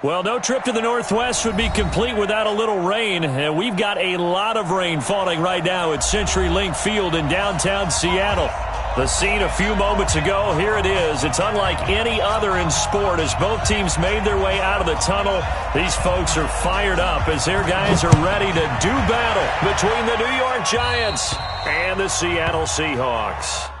Well, no trip to the Northwest would be complete without a little rain. And we've got a lot of rain falling right now at CenturyLink Field in downtown Seattle. The scene a few moments ago, here it is. It's unlike any other in sport as both teams made their way out of the tunnel. These folks are fired up as their guys are ready to do battle between the New York Giants and the Seattle Seahawks.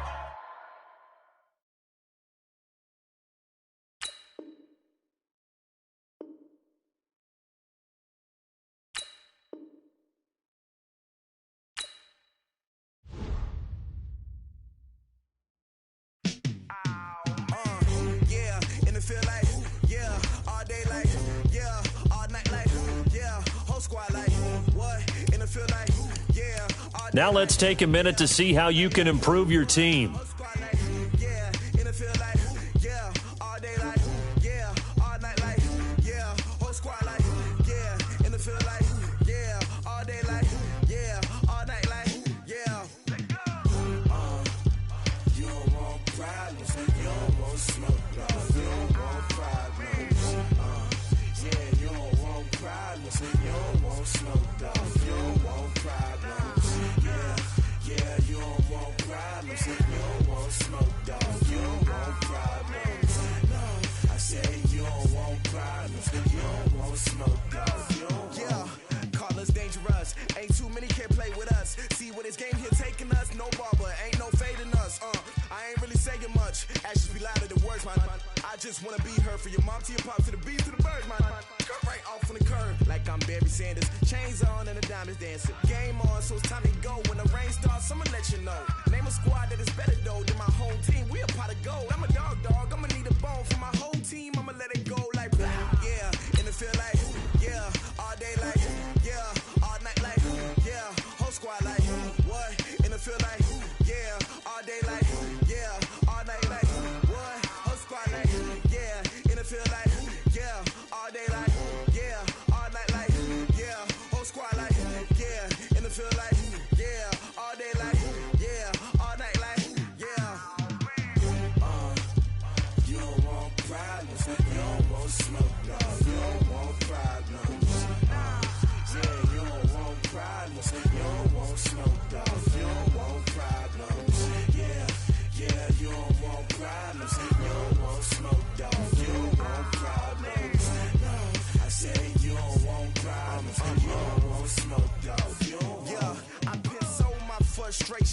Now let's take a minute to see how you can improve your team.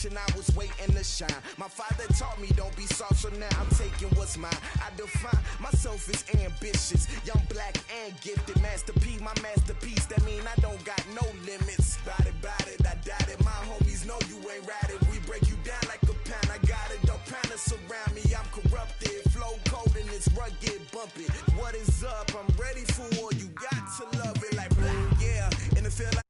I was waiting to shine. My father taught me don't be soft, so now I'm taking what's mine. I define myself as ambitious, young, black, and gifted. Master P, my masterpiece. That mean I don't got no limits. Bout it, I doubt it. My homies know you ain't ratted. We break you down like a pound. I got it, don't pound us around me. I'm corrupted, flow cold and it's rugged, bumpy. What is up? I'm ready for war. You got to love it like black, yeah. And it feel like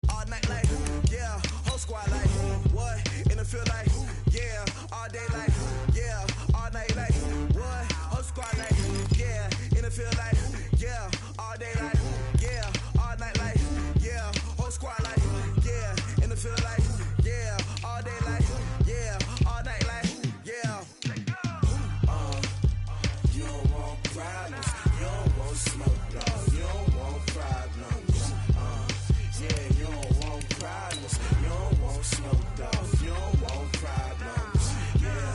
all night like, yeah, whole squad like, what? And it feel like, yeah, all day like, yeah, all night like, what? Whole squad like, yeah, and it feel like, yeah, all day like, yeah, all night like, yeah, whole squad like, yeah, and it feel like, yeah, all day like, yeah, all night like, yeah. You don't want problems, you don't want smoke, no, you don't want problems, yeah, you don't want problems, you don't want smoke, dog, you don't want problems, yeah,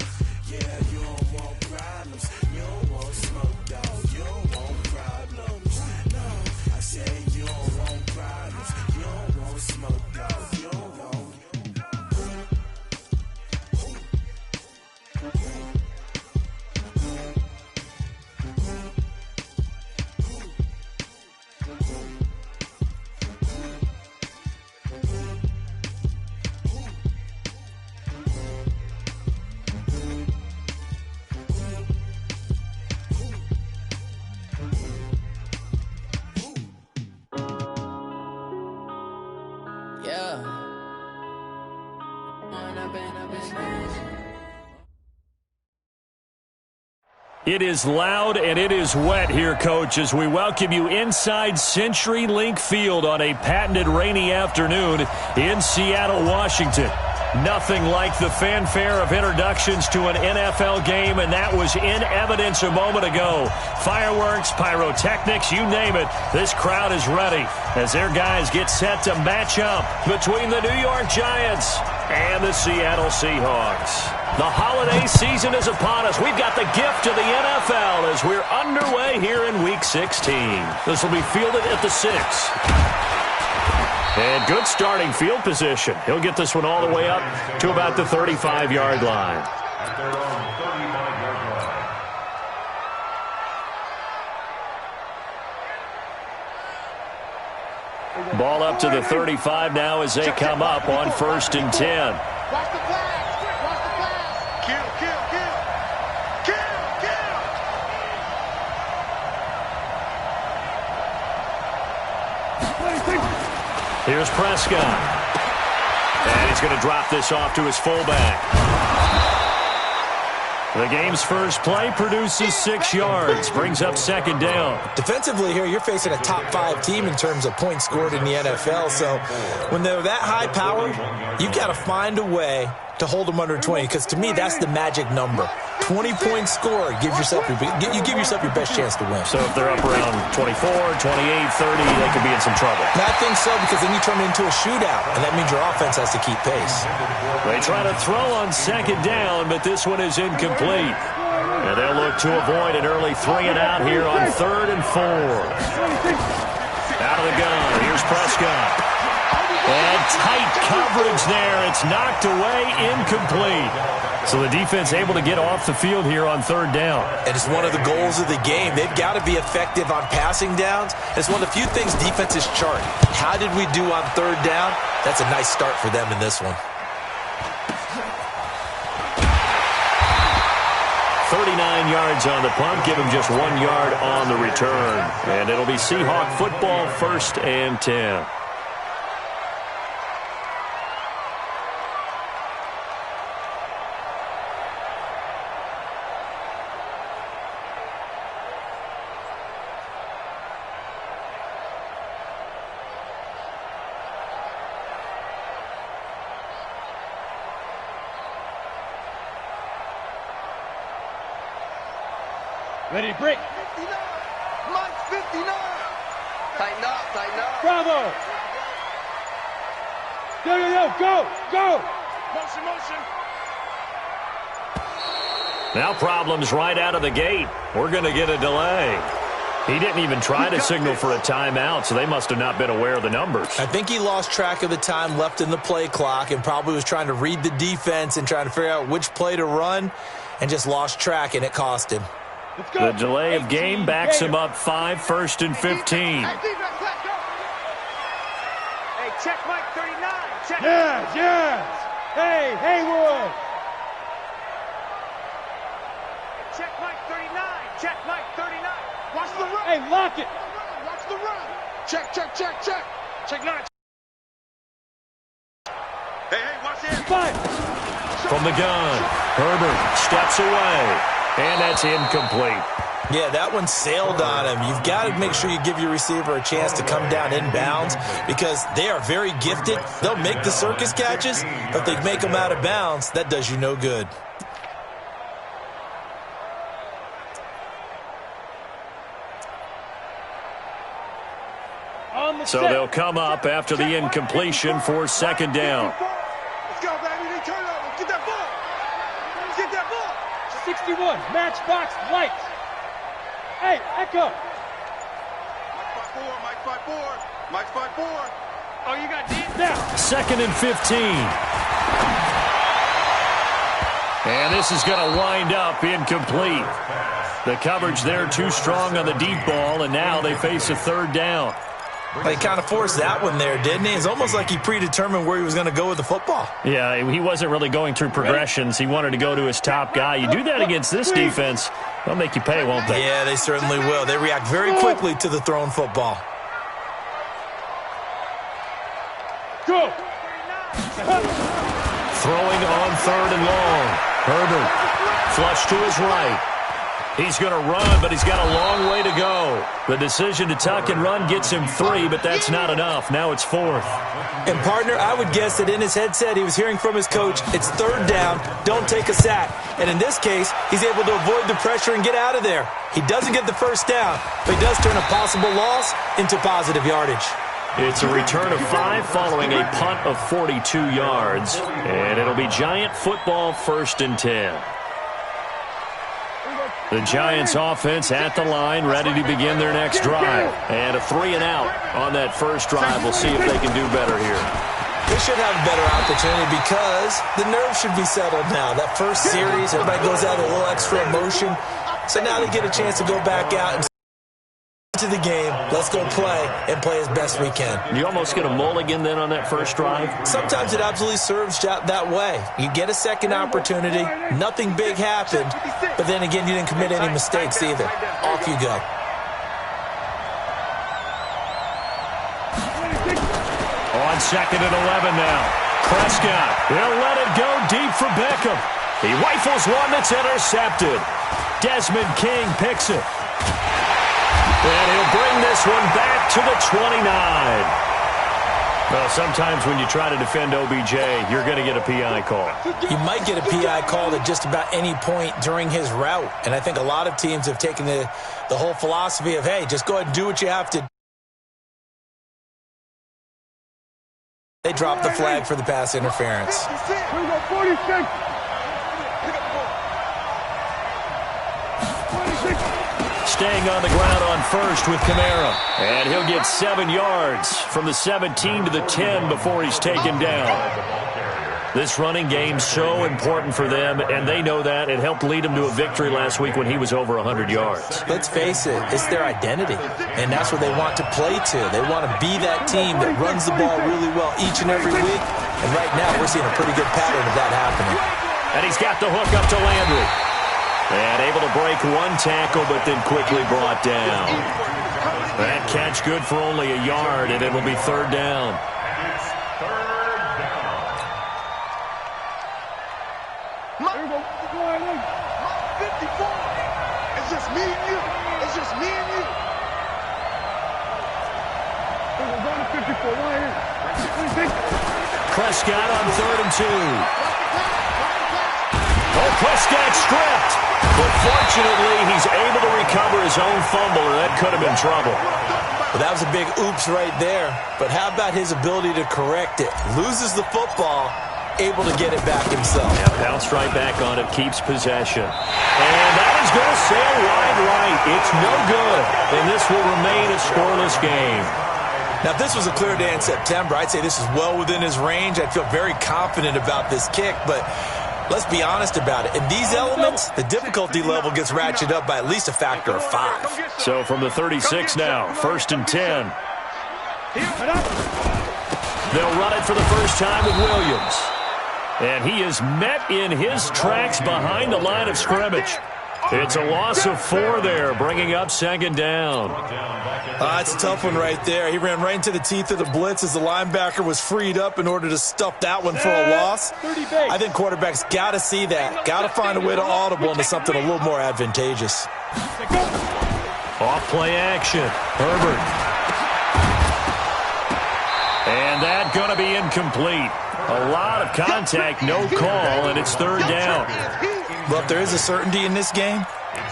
you don't want problems, you don't want smoke, dog, you don't want problems, no, I said you don't want problems, you don't want smoke, dog, you don't want. It is loud and it is wet here, Coach, as we welcome you inside CenturyLink Field on a patented rainy afternoon in Seattle, Washington. Nothing like the fanfare of introductions to an NFL game, and that was in evidence a moment ago. Fireworks, pyrotechnics, you name it. This crowd is ready as their guys get set to match up between the New York Giants and the Seattle Seahawks. The holiday season is upon us. We've got the gift of the NFL as we're underway here in Week 16. This will be fielded at the 6. And good starting field position. He'll get this one all the way up to about the 35-yard line. Ball up to the 35 now as they come up on 1st and 10. Watch the flags. Watch the flags. Kill. Here's Prescott. And he's going to drop this off to his fullback. The game's first play produces 6 yards, brings up 2nd down. Defensively here, you're facing a top 5 team in terms of points scored in the NFL. So when they're that high powered, you got to find a way to hold them under 20, because to me, that's the magic number. 20-point score, you give yourself your best chance to win. So if they're up around 24, 28, 30, they could be in some trouble. I think so, because then you turn it into a shootout, and that means your offense has to keep pace. They try to throw on 2nd down, but this one is incomplete. And they'll look to avoid an early 3 and out here on 3rd and 4. Out of the gun, here's Prescott. And tight coverage there. It's knocked away, incomplete. So the defense able to get off the field here on 3rd down. And it's one of the goals of the game. They've got to be effective on passing downs. It's one of the few things defenses chart. How did we do on 3rd down? That's a nice start for them in this one. 39 yards on the punt. Give him just 1 yard on the return. And it'll be Seahawk football, 1st and 10. Ready to break. 59. Mike 59. Tighten up. Bravo. Go. Motion. Now problems right out of the gate. We're going to get a delay. He didn't even try to signal for a timeout, so they must have not been aware of the numbers. I think he lost track of the time left in the play clock and probably was trying to read the defense and trying to figure out which play to run and just lost track, and it cost him. The delay of game backs him up 5, 1st and 15. Hey, check Mike 39. Check. Yes. Hey, Haywood. Check Mike 39. Check Mike 39. Watch the run. Hey, lock it. Watch the run. Check. Check 9. Hey, watch it. Fire. From the gun, Herbert steps away. And that's incomplete. Yeah, that one sailed on him. You've got to make sure you give your receiver a chance to come down inbounds because they are very gifted. They'll make the circus catches, but if they make them out of bounds, that does you no good. So they'll come up after the incompletion for 2nd down. Let's go, baby. They turn over. Get that ball. 61, matchbox lights. Hey, Echo. Mike 5-4. Oh, you got deep? Now. 2nd and 15. And this is going to wind up incomplete. The coverage there too strong on the deep ball, and now they face a 3rd down. Well, he kind of forced that one there, didn't he? It's almost like he predetermined where he was going to go with the football. Yeah, he wasn't really going through progressions. He wanted to go to his top guy. You do that against this defense, they'll make you pay, won't they? Yeah, they certainly will. They react very quickly to the thrown football. Go. Throwing on 3rd and long. Herbert flush to his right. He's going to run, but he's got a long way to go. The decision to tuck and run gets him 3, but that's not enough. Now it's 4th. And, partner, I would guess that in his headset he was hearing from his coach, it's 3rd down, don't take a sack. And in this case, he's able to avoid the pressure and get out of there. He doesn't get the first down, but he does turn a possible loss into positive yardage. It's a return of 5 following a punt of 42 yards. And it'll be Giant football, 1st and 10. The Giants offense at the line, ready to begin their next drive. And a 3-and-out on that first drive. We'll see if they can do better here. They should have a better opportunity because the nerves should be settled now. That first series, everybody goes out with a little extra emotion. So now they get a chance to go back out and to the game. Let's go play and play as best we can. You almost get a mulligan then on that first drive? Sometimes it absolutely serves that way. You get a second opportunity. Nothing big happened. But then again, you didn't commit any mistakes either. Off you go. On 2nd and 11 now. Prescott. He'll let it go deep for Beckham. He rifles one that's intercepted. Desmond King picks it. And he'll bring this one back to the 29. Well, sometimes when you try to defend OBJ, you're going to get a PI call. You might get a PI call at just about any point during his route. And I think a lot of teams have taken the whole philosophy of, hey, just go ahead and do what you have to do. They drop the flag for the pass interference. Here we go, 46. Staying on the ground on first with Kamara. And he'll get 7 yards from the 17 to the 10 before he's taken down. This running game's so important for them, and they know that. It helped lead them to a victory last week when he was over 100 yards. Let's face it, it's their identity, and that's what they want to play to. They want to be that team that runs the ball really well each and every week, and right now we're seeing a pretty good pattern of that happening. And he's got the hook up to Landry. And able to break one tackle, but then quickly brought down. That catch good for only a yard, and it'll be 3rd down. Here we go. 54. It's just me and you. It's just me and you. Here we go, down to 54. Right here. Prescott on 3rd and 2. Oh, Prescott stripped. But fortunately, he's able to recover his own fumble, or that could have been trouble. Well, that was a big oops right there. But how about his ability to correct it? Loses the football, able to get it back himself. Yeah, bounced right back on it, keeps possession. And that is going to sail wide right. It's no good, and this will remain a scoreless game. Now, if this was a clear day in September, I'd say this is well within his range. I'd feel very confident about this kick, but let's be honest about it. In these elements, the difficulty level gets ratcheted up by at least a factor of 5. So from the 36 now, 1st and 10. They'll run it for the first time with Williams. And he is met in his tracks behind the line of scrimmage. It's a loss of 4 there, bringing up 2nd down. It's a tough one right there. He ran right into the teeth of the blitz as the linebacker was freed up in order to stuff that one for a loss. I think quarterbacks got to see that. Got to find a way to audible into something a little more advantageous. Off play action. Herbert. And that going to be incomplete. A lot of contact, no call, and it's 3rd down. Well, if there is a certainty in this game,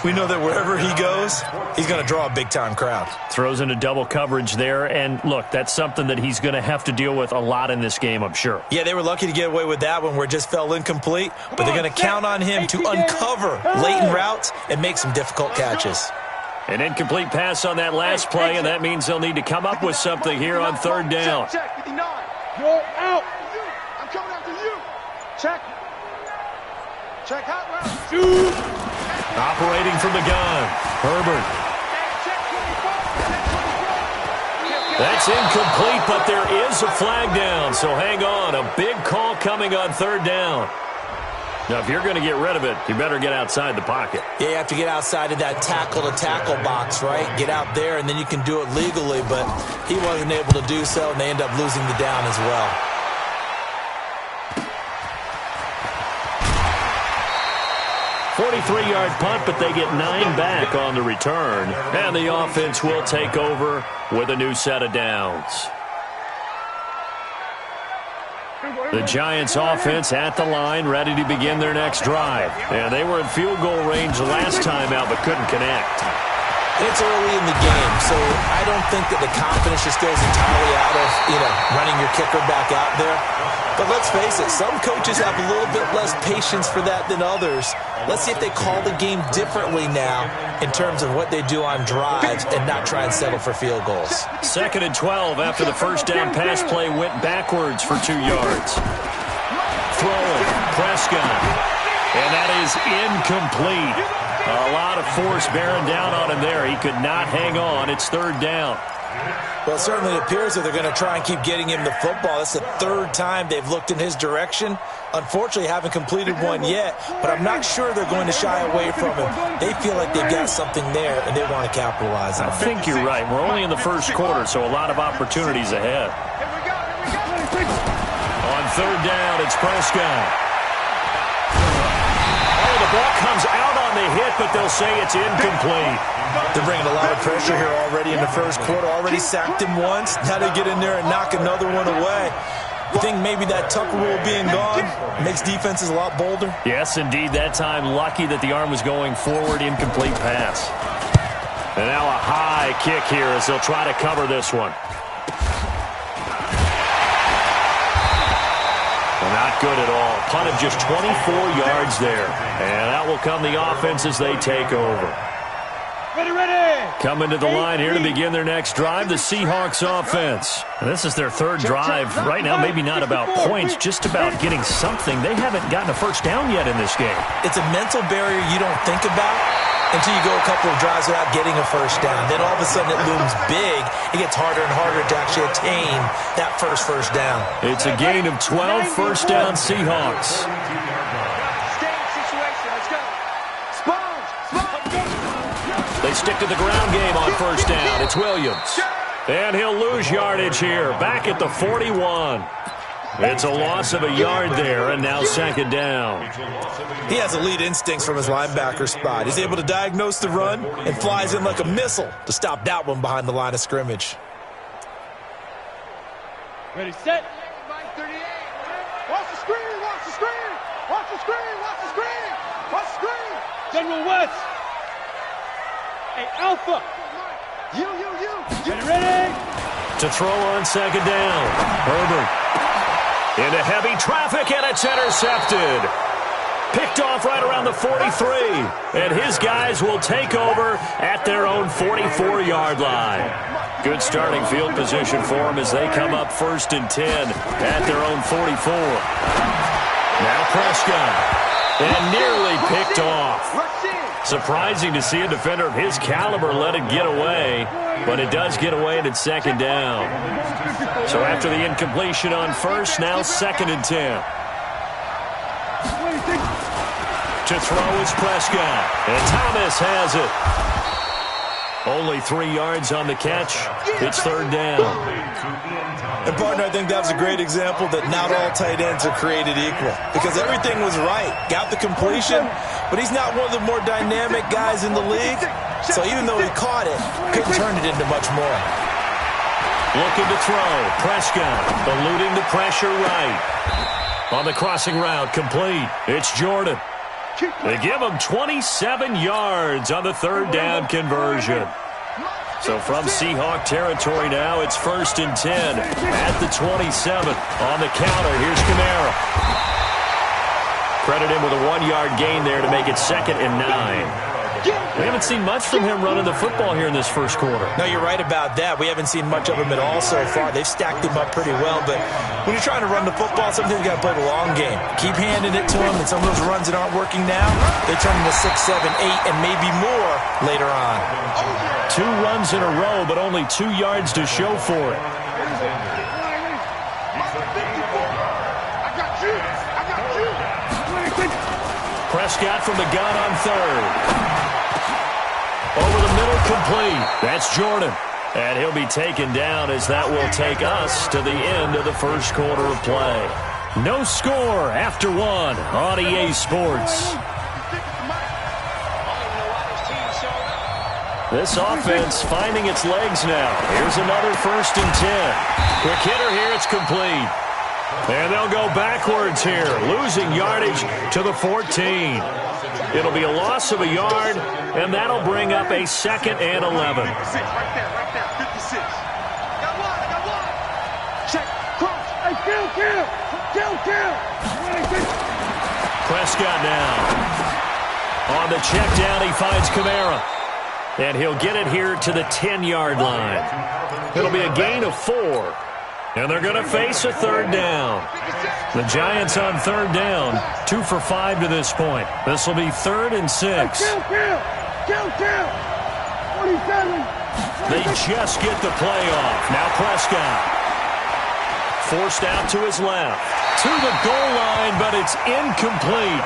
we know that wherever he goes, he's going to draw a big-time crowd. Throws into double coverage there, and look, that's something that he's going to have to deal with a lot in this game, I'm sure. Yeah, they were lucky to get away with that one where it just fell incomplete, but they're going to count on him to uncover latent routes and make some difficult catches. An incomplete pass on that last play, and that means they'll need to come up with something here on 3rd down. Check, 59. You're out. I'm coming after you. Check. Check hot route. Shoot. Operating from the gun, Herbert. That's incomplete, but there is a flag down, so hang on. A big call coming on 3rd down. Now, if you're going to get rid of it, you better get outside the pocket. Yeah, you have to get outside of that tackle-to-tackle box, right? Get out there, and then you can do it legally, but he wasn't able to do so, and they end up losing the down as well. 43-yard punt, but they get 9 back on the return. And the offense will take over with a new set of downs. The Giants offense at the line, ready to begin their next drive. And they were in field goal range last time out, but couldn't connect. It's early in the game, so I don't think that the confidence just goes entirely out of, running your kicker back out there. But let's face it, some coaches have a little bit less patience for that than others. Let's see if they call the game differently now in terms of what they do on drives and not try and settle for field goals. 2nd and 12 after the first down pass play went backwards for 2 yards. Throwing, Prescott. And that is incomplete. A lot of force bearing down on him there. He could not hang on. It's 3rd down. Well, it certainly appears that they're going to try and keep getting him the football. That's the 3rd time they've looked in his direction. Unfortunately, haven't completed one yet, but I'm not sure they're going to shy away from him. They feel like they've got something there, and they want to capitalize on it. I think you're right. We're only in the first quarter, so a lot of opportunities ahead. On 3rd down, it's Prescott. The ball comes out on the hit, but they'll say it's incomplete. They're bringing a lot of pressure here already in the first quarter. Already sacked him once. Now they get in there and knock another one away. You think maybe that Tucker rule being gone makes defenses a lot bolder? Yes, indeed. That time, lucky that the arm was going forward. Incomplete pass. And now a high kick here as they'll try to cover this one. Not good at all. Punt of just 24 yards there. And out will come the offense as they take over. Ready. Coming to the line here to begin their next drive, the Seahawks offense. And this is their 3rd drive. Right now, maybe not about points, just about getting something. They haven't gotten a first down yet in this game. It's a mental barrier you don't think about until you go a couple of drives without getting a first down. Then all of a sudden it looms big. It gets harder and harder to actually attain that first down. It's a gain of 12, first down Seahawks. They stick to the ground game on first down. It's Williams. And he'll lose yardage here. Back at the 41. It's a loss of a yard there, and now 2nd down. He has elite instincts from his linebacker spot. He's able to diagnose the run and flies in like a missile to stop that one behind the line of scrimmage. Ready, set. 38. Watch the screen, watch the screen. Watch the screen, watch the screen. Watch the screen. General West. Hey, Alpha. You. Ready. To throw on 2nd down. Herbert. Into heavy traffic, and it's intercepted. Picked off right around the 43. And his guys will take over at their own 44-yard line. Good starting field position for them as they come up 1st and 10 at their own 44. Now Prescott. And nearly picked off. Surprising to see a defender of his caliber let it get away, but it does get away and it's 2nd down. So after the incompletion on 1st, now 2nd and 10. To throw is Prescott, and Thomas has it. Only 3 yards on the catch. It's 3rd down. And, partner, I think that was a great example that not all tight ends are created equal. Because everything was right. Got the completion, but he's not one of the more dynamic guys in the league. So even though he caught it, couldn't turn it into much more. Looking to throw. Prescott eluding the pressure right. On the crossing route, complete. It's Jordan. They give him 27 yards on the 3rd down conversion. So from Seahawk territory now, it's 1st and 10 at the 27. On the counter, here's Kamara. Credit him with a 1-yard gain there to make it 2nd and 9. We haven't seen much from him running the football here in this first quarter. No, you're right about that. We haven't seen much of him at all so far. They've stacked him up pretty well, but when you're trying to run the football, sometimes you got to play the long game. Keep handing it to him, and some of those runs that aren't working now, they turn into 6, 7, 8, and maybe more later on. 2 runs in a row, but only 2 yards to show for it. Prescott from the gun on 3rd. Over the middle, complete. That's Jordan. And he'll be taken down as that will take us to the end of the first quarter of play. No score after 1 on EA Sports. This offense finding its legs now. Here's another 1st and 10. Quick hitter here. It's complete. And they'll go backwards here, losing yardage to the 14. It'll be a loss of a yard, and that'll bring up a 2nd and 11. Right there, 56. Got one. Check, cross. Hey, kill. Prescott now. On the check down, he finds Kamara. And he'll get it here to the 10-yard line. It'll be a gain of 4. And they're going to face a 3rd down. The Giants on 3rd down, 2 for 5 to this point. This will be 3rd and 6. Kill. 47. They just get the play off. Now Prescott. Forced out to his left. To the goal line, but it's incomplete.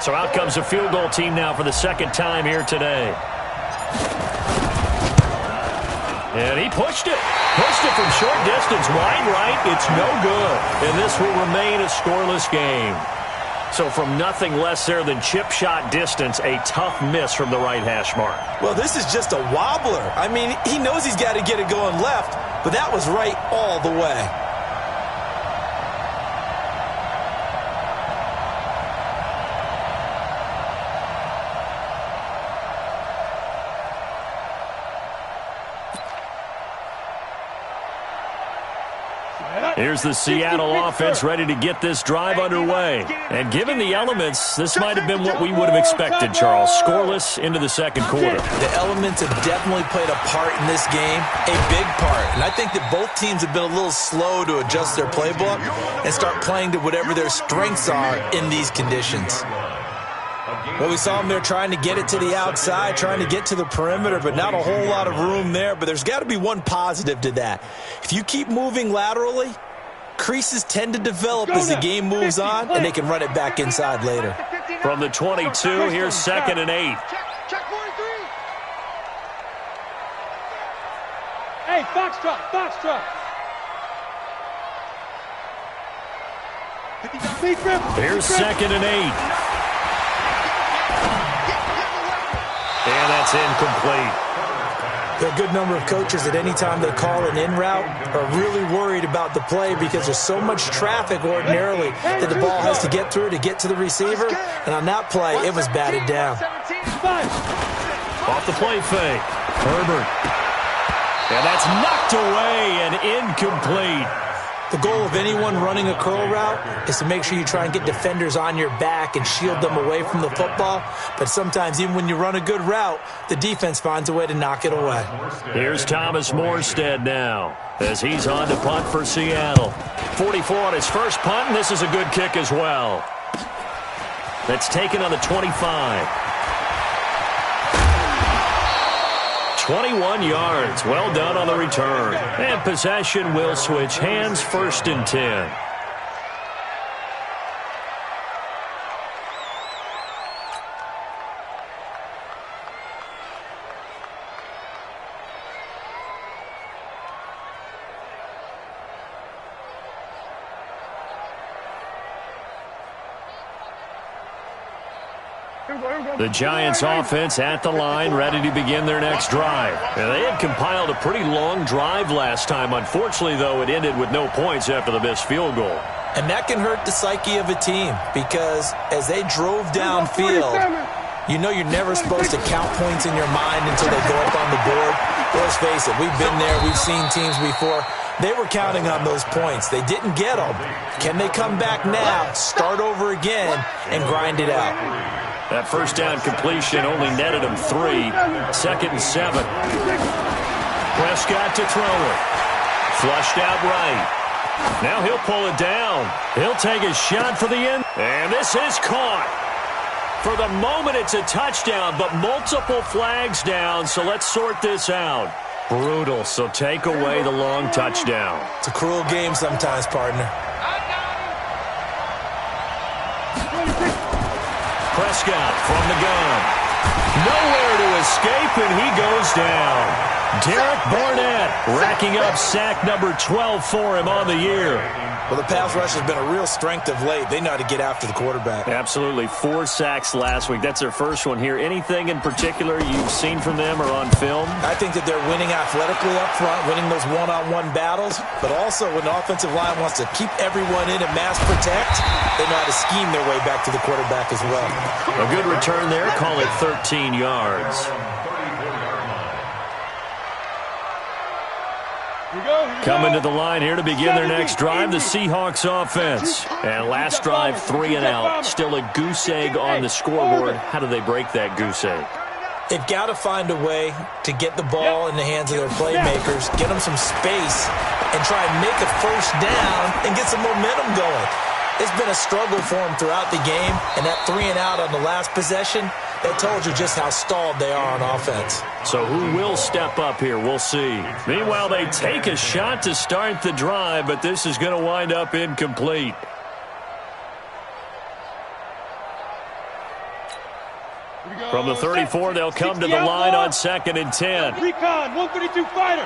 So out comes a field goal team now for the 2nd time here today. And he pushed it. Pushed it from short distance. Wide right. It's no good. And this will remain a scoreless game. So from nothing less there than chip shot distance, a tough miss from the right hash mark. Well, this is just a wobbler. I mean, he knows he's got to get it going left, but that was right all the way. Here's the Seattle offense ready to get this drive underway. And given the elements, this might have been what we would have expected, Charles. Scoreless into the 2nd quarter. The elements have definitely played a part in this game, a big part. And I think that both teams have been a little slow to adjust their playbook and start playing to whatever their strengths are in these conditions. Well, we saw them there trying to get it to the outside, trying to get to the perimeter, but not a whole lot of room there. But there's got to be one positive to that. If you keep moving laterally, creases tend to develop as the game moves on, and they can run it back inside later. From the 22, here's 2nd and 8. Check 43. Hey, Foxtrot. Here's 2nd and 8. And that's incomplete. There are a good number of coaches at any time they call an in route are really worried about the play because there's so much traffic ordinarily that the ball has to get through to get to the receiver. And on that play, it was batted down. Off the play fake. Herbert. And that's knocked away and incomplete. The goal of anyone running a curl route is to make sure you try and get defenders on your back and shield them away from the football. But sometimes even when you run a good route, the defense finds a way to knock it away. Here's Thomas Morstead now as he's on to punt for Seattle. 44 on his first punt, and this is a good kick as well. That's taken on the 25. 21 yards. Well done on the return. And possession will switch hands, 1st and 10. The Giants offense at the line, ready to begin their next drive. And they had compiled a pretty long drive last time. Unfortunately, though, it ended with no points after the missed field goal. And that can hurt the psyche of a team because as they drove downfield, you know you're never supposed to count points in your mind until they go up on the board. Let's face it, we've been there. We've seen teams before. They were counting on those points. They didn't get them. Can they come back now, start over again, and grind it out? That first down completion only netted him 3. 2nd and 7. Prescott to throw it. Flushed out right. Now he'll pull it down. He'll take a shot for the end. And this is caught. For the moment, it's a touchdown, but multiple flags down, so let's sort this out. Brutal, so take away the long touchdown. It's a cruel game sometimes, partner. Prescott from the gun. Nowhere to escape, and he goes down. Derek Barnett racking up sack number 12 for him on the year. Well, the pass rush has been a real strength of late. They know how to get after the quarterback. Absolutely. 4 sacks last week. That's their first one here. Anything in particular you've seen from them or on film? I think that they're winning athletically up front, winning those one-on-one battles, but also when the offensive line wants to keep everyone in and mass protect, they know how to scheme their way back to the quarterback as well. A good return there. Call it 13 yards. Coming to the line here to begin their next drive, the Seahawks offense. And last drive, 3 and out. Still a goose egg on the scoreboard. How do they break that goose egg? They've got to find a way to get the ball in the hands of their playmakers, get them some space, and try and make a first down and get some momentum going. It's been a struggle for them throughout the game, and that 3 and out on the last possession, that told you just how stalled they are on offense. So who will step up here? We'll see. Meanwhile, they take a shot to start the drive, but this is going to wind up incomplete. From the 34, they'll come to the line on 2nd and 10. Recon, 132 fighter.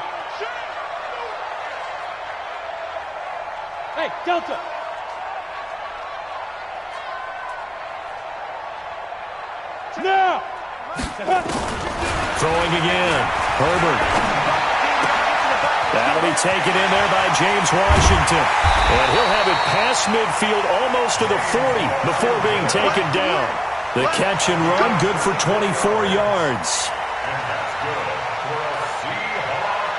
Hey, Delta. Now. Throwing again. Herbert. That'll be taken in there by James Washington. And he'll have it past midfield almost to the 40 before being taken down. The catch and run, good for 24 yards. And that's good for a Seahawks.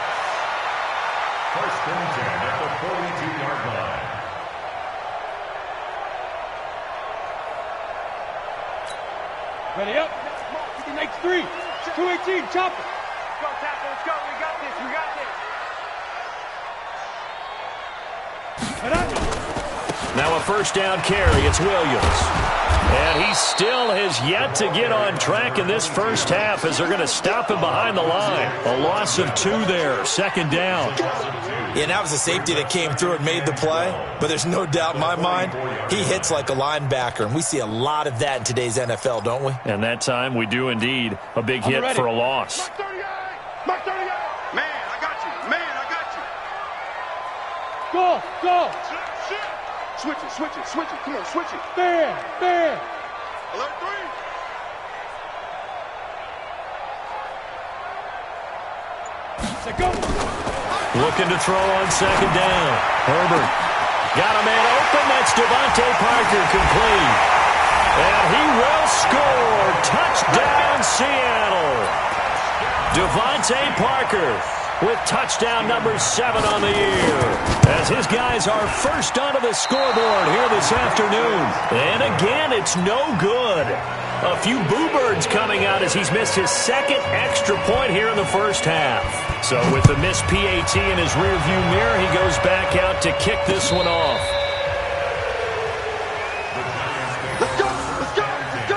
First and 10 at the 42-yard line. Ready up. Next 3. 218, chop it. Go, tackle, let's go. We got this, we got this. Now a first down carry. It's Williams. And he still has yet to get on track in this first half as they're going to stop him behind the line. A loss of 2 there. 2nd down. Yeah, that was a safety that came through and made the play, but there's no doubt in my mind he hits like a linebacker, and we see a lot of that in today's NFL, don't we? And that time we do indeed. A big hit for a loss. Mark 38! Mark 38! Man, I got you! Man, I got you! Go, go. Switch it, switch it, switch it. Come on, switch it. Bam, bam. Alert 3. Say go. Looking to throw on 2nd down. Herbert got a man open. That's Devontae Parker, complete. And he will score. Touchdown, Seattle. Devontae Parker with touchdown number 7 on the year, as his guys are first onto the scoreboard here this afternoon. And again, it's no good. A few boo birds coming out as he's missed his 2nd extra point here in the first half. So with the missed PAT in his rearview mirror, he goes back out to kick this one off. Let's go, let's go, let's go.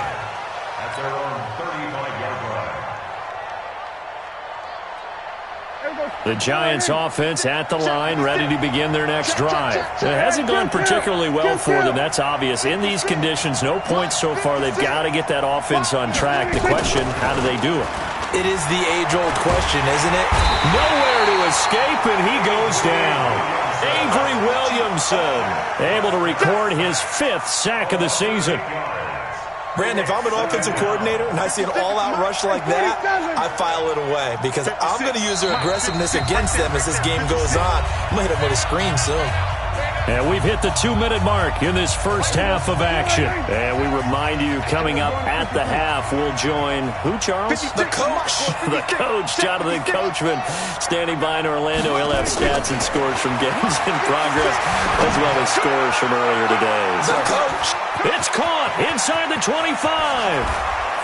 That's their own 35-yard line. The Giants offense at the line, ready to begin their next drive. It hasn't gone particularly well for them, that's obvious. In these conditions, no points so far. They've got to get that offense on track. The question, how do they do it? It is the age-old question, isn't it? Nowhere to escape, and he goes down. Avery Williamson able to record his 5th sack of the season. Brandon, if I'm an offensive coordinator and I see an all-out rush like that, I file it away because I'm going to use their aggressiveness against them as this game goes on. I'm going to hit them with a screen soon. And we've hit the 2-minute mark in this first half of action. And we remind you, coming up at the half, we'll join who, Charles? The coach. The coach, Jonathan Coachman, standing by in Orlando. He'll have stats and scores from games in progress, as well as scores from earlier today. The coach. It's caught inside the 25.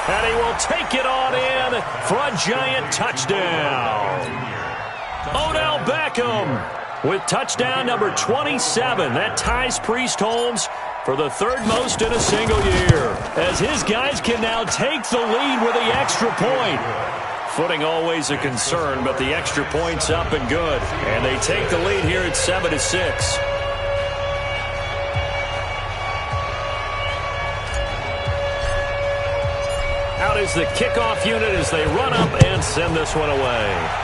And he will take it on in for a Giant touchdown. Odell Beckham with touchdown number 27. That ties Priest Holmes for the 3rd most in a single year, as his guys can now take the lead with the extra point. Footing always a concern, but the extra point's up and good. And they take the lead here at 7-6. Out is the kickoff unit as they run up and send this one away.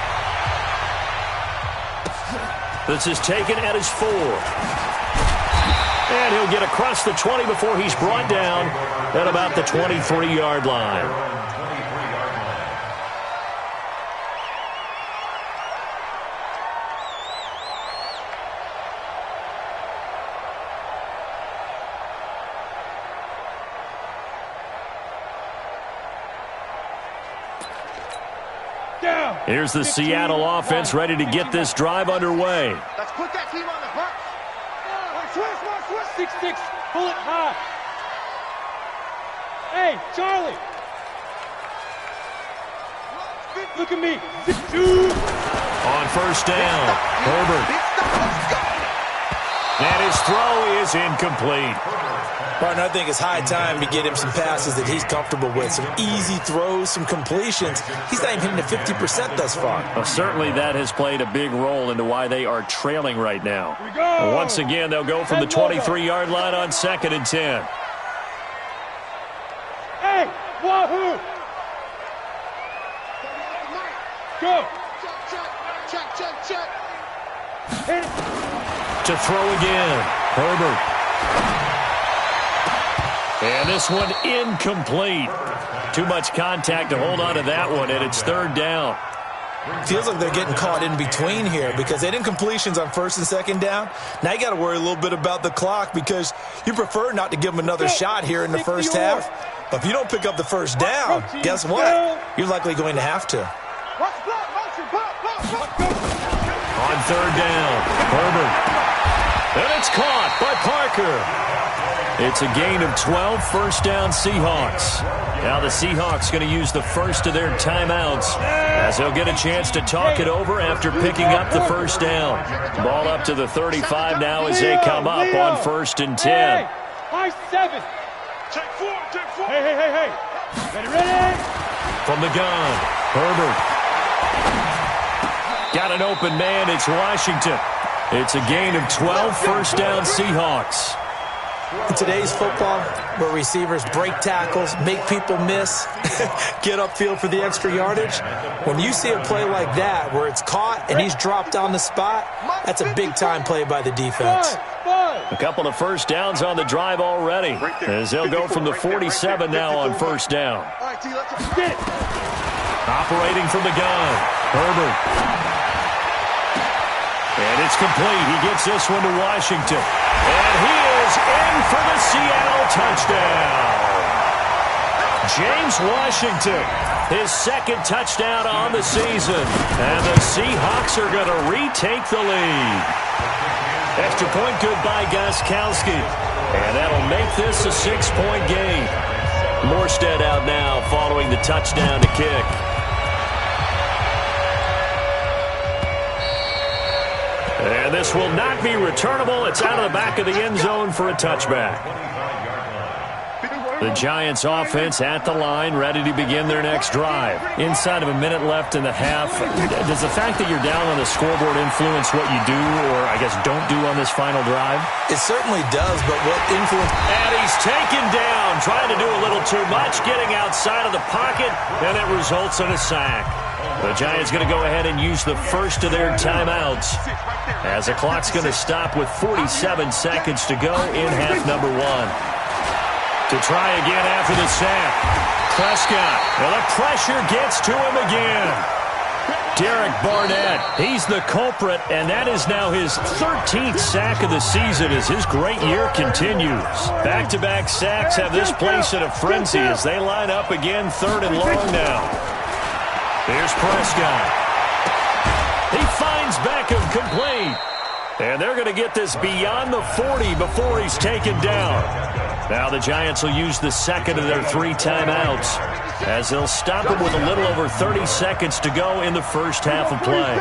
This is taken at his 4. And he'll get across the 20 before he's brought down at about the 23-yard line. Here's the Seattle offense ready to get this drive underway. Let's put that team on the hunt. Switch. 6-6. Pull it high. Hey, Charlie. Look at me. On first down, Herbert. And his throw is incomplete. Martin, I think it's high time to get him some passes that he's comfortable with. Some easy throws, some completions. He's not even hitting the 50% thus far. Well, certainly that has played a big role into why they are trailing right now. Once again, they'll go from the 23-yard line on 2nd and 10. Hey, wahoo! Go! Check. Hit it. To throw again, Herbert. And this one incomplete. Too much contact to hold on to that one, and it's 3rd down. Feels like they're getting caught in between here because they did incompletions on 1st and 2nd down. Now you got to worry a little bit about the clock because you prefer not to give them another shot here in the first half. But if you don't pick up the first down, guess what? You're likely going to have to. On 3rd down, Herbert. And it's caught by Parker. It's a gain of 12, first down Seahawks. Now the Seahawks going to use the first of their timeouts as they'll get a chance to talk it over after picking up the first down. Ball up to the 35 now as they come up on 1st and 10. High 7. Take 4. Hey. Ready? From the gun, Herbert. Got an open man, it's Washington. It's a gain of 12, first down Seahawks. In today's football, where receivers break tackles, make people miss, get upfield for the extra yardage, when you see a play like that where it's caught and he's dropped on the spot, that's a big-time play by the defense. A couple of first downs on the drive already as they'll go from the 47 now on first down. Operating from the gun, Herbert. And it's complete. He gets this one to Washington. And he is in for the Seattle touchdown. James Washington, his 2nd touchdown on the season. And the Seahawks are going to retake the lead. Extra point good by Gostkowski. And that'll make this a 6-point game. Morstead out now following the touchdown to kick. And this will not be returnable. It's out of the back of the end zone for a touchback. The Giants offense at the line, ready to begin their next drive. Inside of a minute left in the half, does the fact that you're down on the scoreboard influence what you do or, I guess, don't do on this final drive? It certainly does, but what influence... And he's taken down, trying to do a little too much, getting outside of the pocket, and it results in a sack. The Giants going to go ahead and use the first of their timeouts as the clock's going to stop with 47 seconds to go in half number 1. To try again after the sack. Prescott. Well, the pressure gets to him again. Derek Barnett, he's the culprit, and that is now his 13th sack of the season as his great year continues. Back-to-back sacks have this place in a frenzy as they line up again 3rd and long now. Here's Prescott. He finds Beckham complete. And they're going to get this beyond the 40 before he's taken down. Now the Giants will use the 2nd of their 3 timeouts as they'll stop him with a little over 30 seconds to go in the first half of play.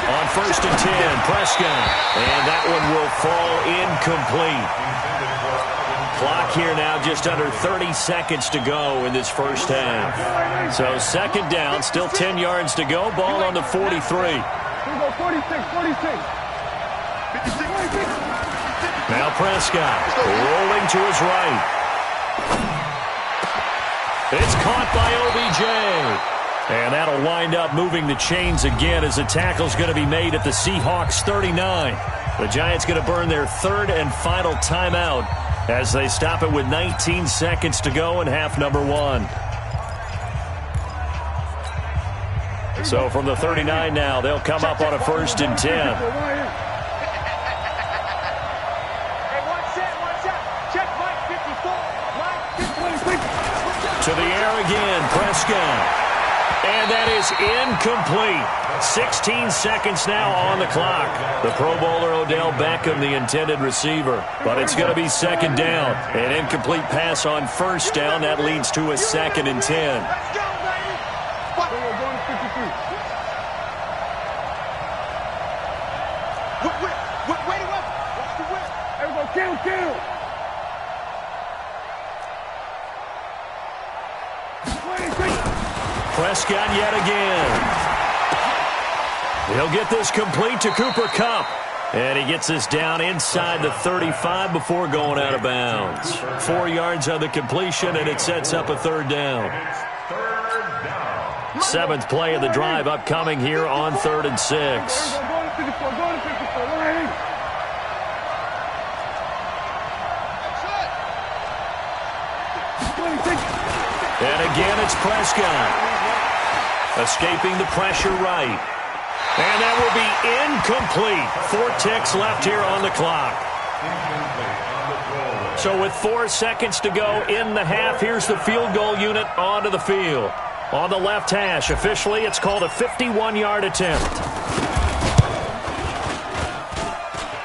On 1st and 10, Prescott. And that one will fall incomplete. Clock here now just under 30 seconds to go in this first half. So 2nd down, still 10 yards to go. Ball on the 43. 46. Now Prescott rolling to his right. It's caught by OBJ. And that'll wind up moving the chains again as the tackle's going to be made at the Seahawks 39. The Giants going to burn their third and final timeout as they stop it with 19 seconds to go in half number 1. So from the 39 now, they'll come up on a 1st and 10. To the air again, Prescott. And that is incomplete. 16 seconds now on the clock. The Pro Bowler Odell Beckham, the intended receiver. But it's going to be 2nd down. An incomplete pass on 1st down. That leads to a 2nd and 10. Prescott yet again. He'll get this complete to Cooper Kupp. And he gets this down inside the 35 before going out of bounds. 4 yards on the completion, and it sets up a 3rd down. 7th play of the drive upcoming here on 3rd and 6. And again, it's Prescott. Escaping the pressure right. And that will be incomplete. 4 ticks left here on the clock. So with 4 seconds to go in the half, here's the field goal unit onto the field. On the left hash, officially it's called a 51-yard attempt.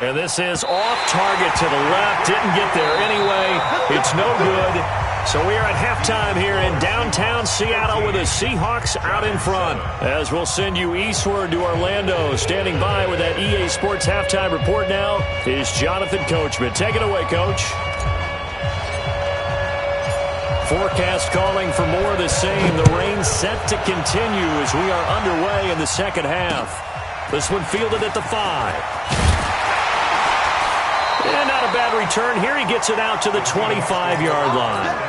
And this is off target to the left. Didn't get there anyway. It's no good. So we are at halftime here in downtown Seattle with the Seahawks out in front. As we'll send you eastward to Orlando. Standing by with that EA Sports halftime report now is Jonathan Coachman. Take it away, Coach. Forecast calling for more of the same. The rain set to continue as we are underway in the second half. This one fielded at the 5. And not a bad return. Here he gets it out to the 25-yard line.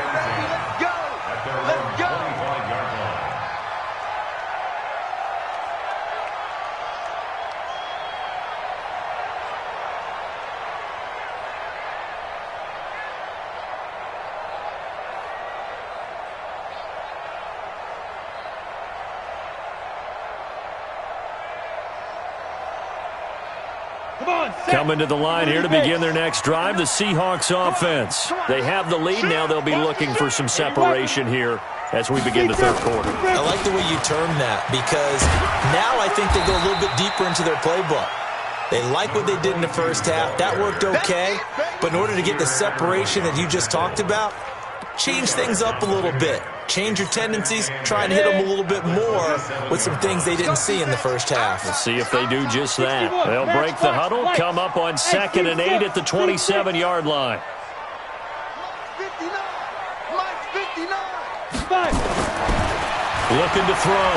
Coming to the line here to begin their next drive, the Seahawks offense. They have the lead. Now they'll be looking for some separation here as we begin the 3rd quarter. I like the way you term that because now I think they go a little bit deeper into their playbook. They like what they did in the first half. That worked okay. But in order to get the separation that you just talked about, change things up a little bit. Change your tendencies, try and hit them a little bit more with some things they didn't see in the first half. Let's see if they do just that. They'll break the huddle, come up on 2nd and 8 at the 27-yard line. Looking to throw.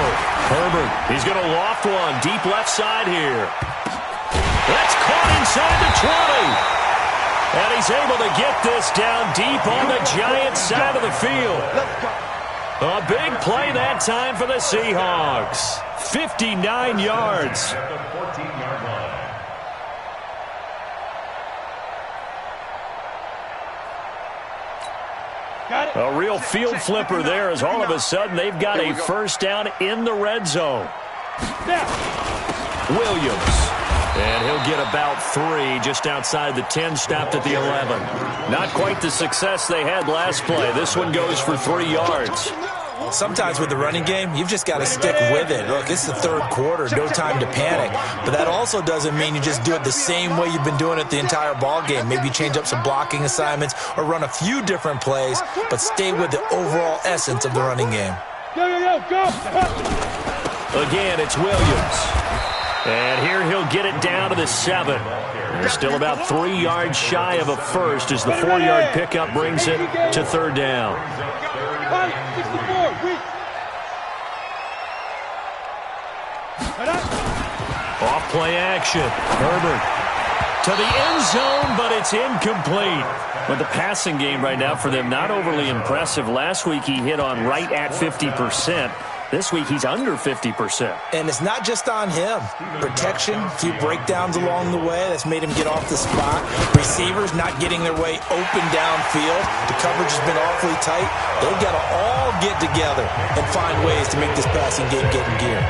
Herbert, he's going to loft one deep left side here. That's caught inside the 20. And he's able to get this down deep on the Giants side of the field. A big play that time for the Seahawks. 59 yards. A real field flipper there as all of a sudden they've got a 1st down in the red zone. Williams. And he'll get about 3 just outside the 10, stopped at the 11. Not quite the success they had last play. This one goes for 3 yards. Sometimes with the running game, you've just got to stick with it. Look, it's the 3rd quarter, no time to panic. But that also doesn't mean you just do it the same way you've been doing it the entire ball game. Maybe change up some blocking assignments or run a few different plays, but stay with the overall essence of the running game. Go. Again, it's Williams. And here he'll get it down to the 7. They're still about 3 yards shy of a first as the 4-yard pickup brings it to 3rd down. Off play action. Herbert to the end zone, but it's incomplete. But the passing game right now for them, not overly impressive. Last week he hit on right at 50%. This week, he's under 50%. And it's not just on him. Protection, a few breakdowns along the way. That's made him get off the spot. Receivers not getting their way open downfield. The coverage has been awfully tight. They've got to all get together and find ways to make this passing game get in gear.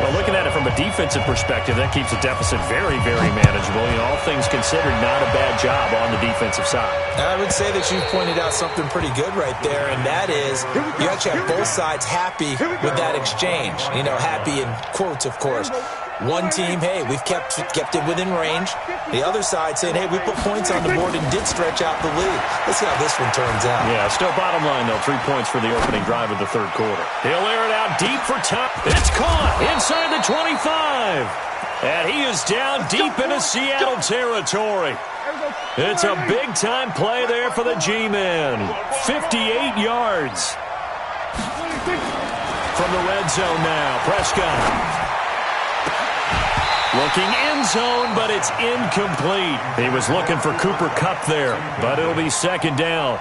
Well, looking at it from a defensive perspective, that keeps the deficit very, very manageable. You know, all things considered, not a bad job on the defensive side. I would say that you've pointed out something pretty good right there, and that is you actually have both sides happy with that exchange. You know, happy in quotes, of course. One team, hey, we've kept it within range. The other side saying, hey, we put points on the board and did stretch out the lead. Let's see how this one turns out. Yeah, still bottom line, though, 3 points for the opening drive of the third quarter. He'll air it out deep for top. It's caught inside the 25. And he is down deep into Seattle territory. It's a big-time play there for the G-Men. 58 yards. From the red zone now, Prescott. Looking end zone, but it's incomplete. He was looking for Cooper Kupp there, but it'll be second down.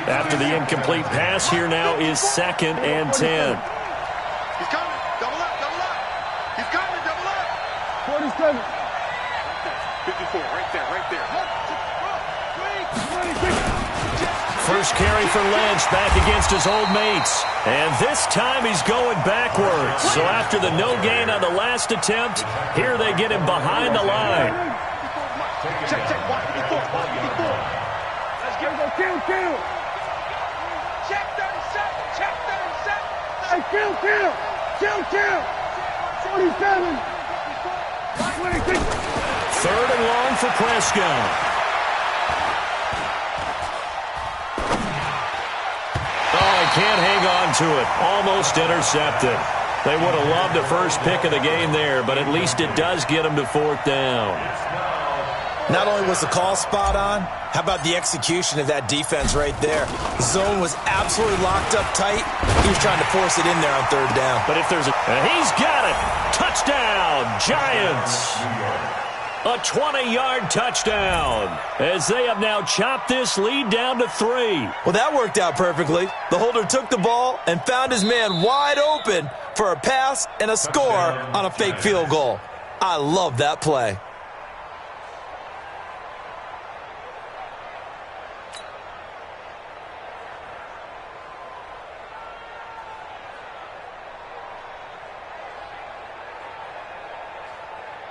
After the incomplete pass, here now is 2nd and 10. He's coming. Double up, double up. He's coming, double up. 47. 54, right there, right there. First carry for Lynch back against his old mates. And this time he's going backwards. So after the no gain on the last attempt, here they get him behind the line. Check, check, 154, 154. Let's go, kill. Check 37, check 37. Hey, kill. 47. 26. Third and long for Prescott. Can't hang on to it. Almost intercepted. They would have loved the first pick of the game there, but at least it does get them to 4th down. Not only was the call spot on, how about the execution of that defense right there? The zone was absolutely locked up tight. He was trying to force it in there on 3rd down. But if there's he's got it. Touchdown, Giants. A 20-yard touchdown as they have now chopped this lead down to 3. Well, that worked out perfectly. The holder took the ball and found his man wide open for a pass and a score on a fake field goal. I love that play.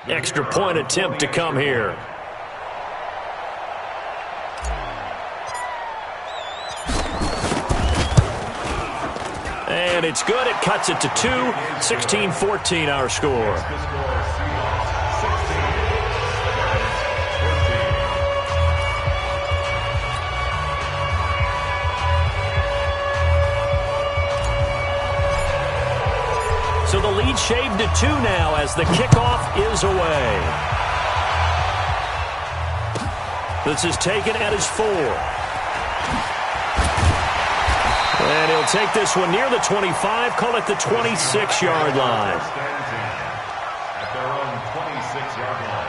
Extra point attempt to come here. And it's good. It cuts it to 2. 16-14 our score. So the lead shaved to 2 now as the kickoff is away. This is taken at his 4. And he'll take this one near the 25, call it the 26-yard line. At their own 26-yard line.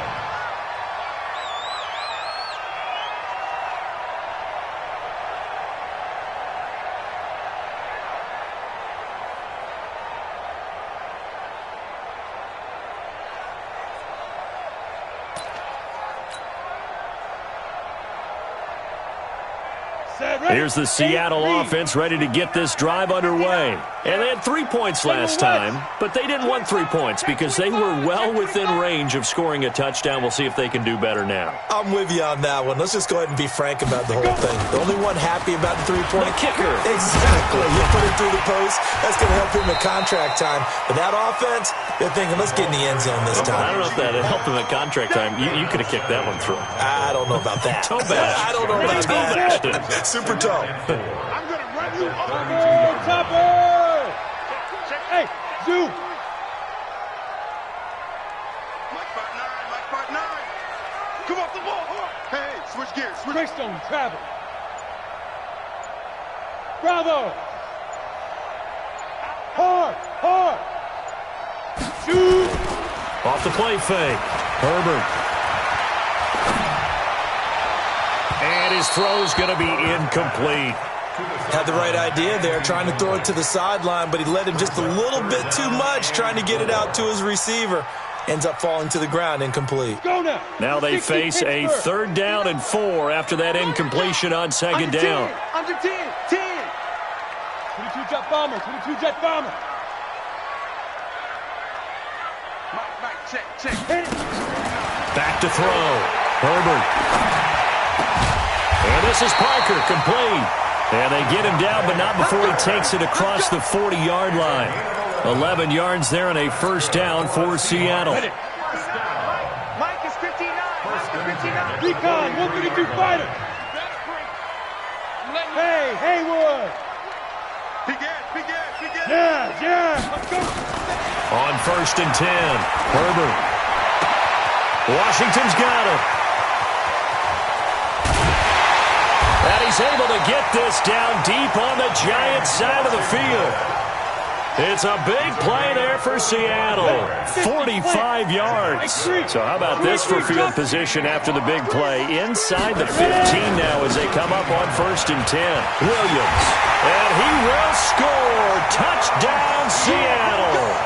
Here's the Seattle offense ready to get this drive underway. And they had 3 points last time, but they didn't want 3 points because they were well within range of scoring a touchdown. We'll see if they can do better now. I'm with you on that one. Let's just go ahead and be frank about the whole thing. The only one happy about the 3-point kicker. Exactly. You put it through the post. That's going to help him at contract time. But that offense, they're thinking, let's get in the end zone this time. I don't know if that helped him at contract time. You could have kicked that one through. I don't know about that. Toe bash. I don't know about that. Super toe. I'm going to run you over. Topper! Hey, Zoo! Mike Part 9. Come off the ball. Hey, switch gears. Greystone, travel. Bravo! Hard! Shoot! Off the play fake. Herbert. And his throw's going to be incomplete. Had the right idea there, trying to throw it to the sideline, but he led him just a little bit too much, trying to get it out to his receiver. Ends up falling to the ground, incomplete. Go now. Now they face a 3rd down and 4 after that incompletion on 2nd down. Under 10. 22 jet bomber. 22 jet bomber. Mike, check. Hit it. Back to throw. Herbert. And this is Parker, complete. And they get him down, but not before he takes it across the 40-yard line. 11 yards there and a 1st down for Seattle. Mike is 59. Recon, 132 fighter. Hey, Haywood. Begin. Yeah. Let's go. On 1st and 10, Herbert. Washington's got him. And he's able to get this down deep on the Giants' side of the field. It's a big play there for Seattle. 45 yards. So how about this for field position after the big play? Inside the 15 now as they come up on 1st and 10. Williams. And he will score. Touchdown, Seattle.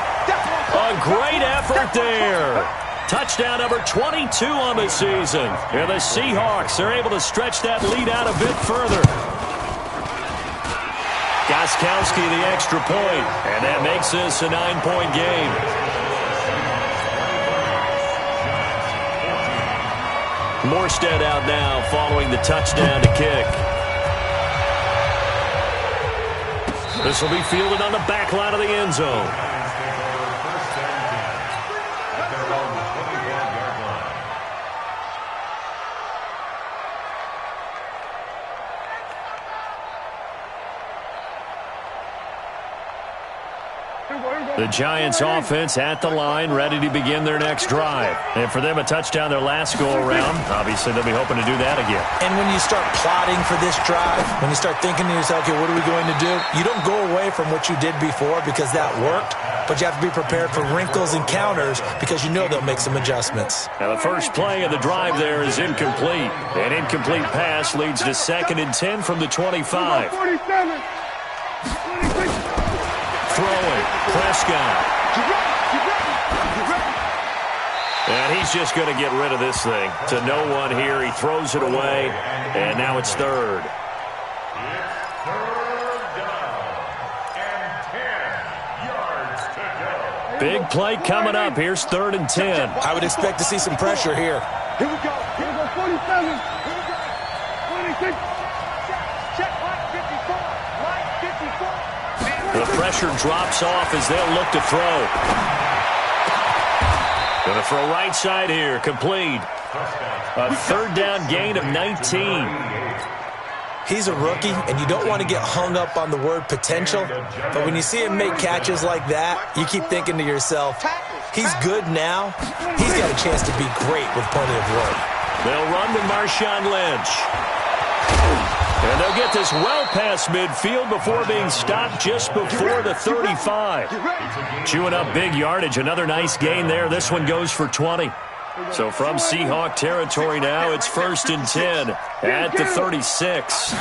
A great effort there. Touchdown number 22 on the season. And the Seahawks are able to stretch that lead out a bit further. Gostkowski the extra point, and that makes this a 9-point game. Morstead out now following the touchdown to kick. This will be fielded on the back line of the end zone. The Giants offense at the line, ready to begin their next drive. And for them, a touchdown their last go-around. Obviously, they'll be hoping to do that again. And when you start plotting for this drive, when you start thinking to yourself, okay, what are we going to do? You don't go away from what you did before because that worked, but you have to be prepared for wrinkles and counters because you know they'll make some adjustments. Now, the first play of the drive there is incomplete. An incomplete pass leads to 2nd and 10 from the 25. 47. Throwing, Prescott. And he's just going to get rid of this thing. To no one here. He throws it away, and now it's 3rd. Big play coming up. Here's 3rd and 10. I would expect to see some pressure here. Here we go. 47. Here we go. 26. Check line 54. Line 54. The pressure drops off as they'll look to throw. Going to throw right side here. Complete. A 3rd down gain of 19. He's a rookie, and you don't want to get hung up on the word potential, but when you see him make catches like that, you keep thinking to yourself, he's good now. He's got a chance to be great with plenty of work. They'll run with Marshawn Lynch. And they'll get this well past midfield before being stopped just before the 35. Chewing up big yardage. Another nice gain there. This one goes for 20. So from Seahawk territory now, it's 1st and 10 at the 36.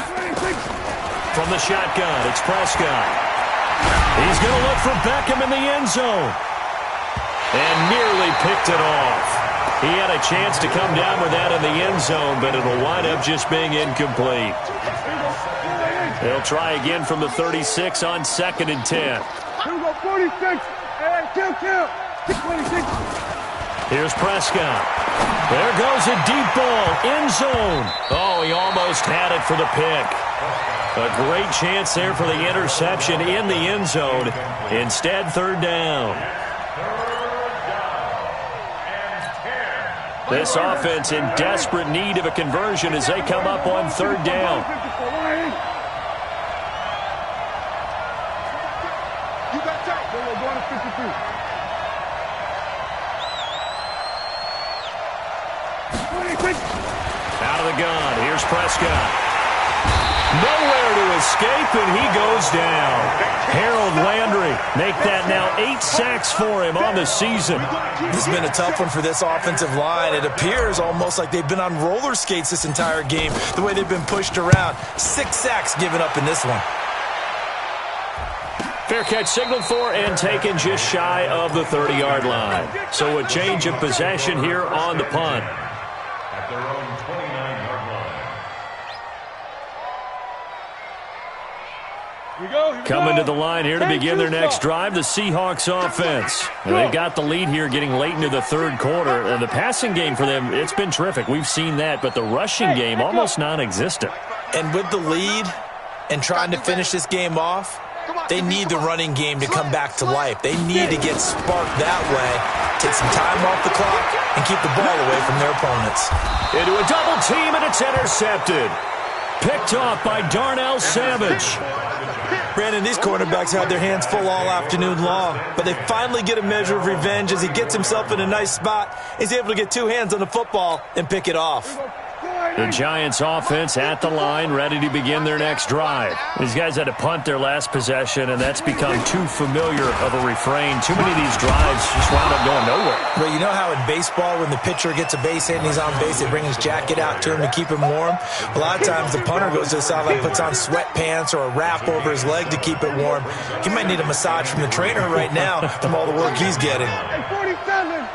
From the shotgun, it's Prescott. He's going to look for Beckham in the end zone. And nearly picked it off. He had a chance to come down with that in the end zone, but it'll wind up just being incomplete. They'll try again from the 36 on 2nd and 10. Here we go, 46. Hey, kill. 26. Here's Prescott. There goes a deep ball, end zone. Oh, he almost had it for the pick. A great chance there for the interception in the end zone. Instead, 3rd down. This offense in desperate need of a conversion as they come up on 3rd down. You got that. We're going to 53. Out of the gun. Here's Prescott. Nowhere to escape, and he goes down. Harold Landry make that now 8 sacks for him on the season. This has been a tough one for this offensive line. It appears almost like they've been on roller skates this entire game, the way they've been pushed around. 6 sacks given up in this one. Fair catch signaled for and taken just shy of the 30-yard line. So a change of possession here on the punt. At their own 29-yard line. Coming to the line here to begin their next drive, the Seahawks offense. They've got the lead here getting late into the third quarter. And the passing game for them, it's been terrific. We've seen that, but the rushing game almost non-existent. And with the lead and trying to finish this game off, they need the running game to come back to life. They need to get sparked that way, take some time off the clock, and keep the ball away from their opponents. Into a double team, and it's intercepted. Picked off by Darnell Savage. Brandon, these cornerbacks had their hands full all afternoon long, but they finally get a measure of revenge as he gets himself in a nice spot. He's able to get 2 hands on the football and pick it off. The Giants offense at the line, ready to begin their next drive. These guys had to punt their last possession, and that's become too familiar of a refrain. Too many of these drives just wound up going nowhere. But you know how in baseball, when the pitcher gets a base hit and he's on base, they bring his jacket out to him to keep him warm? A lot of times the punter goes to the sideline, puts on sweatpants or a wrap over his leg to keep it warm. He might need a massage from the trainer right now from all the work he's getting. 47.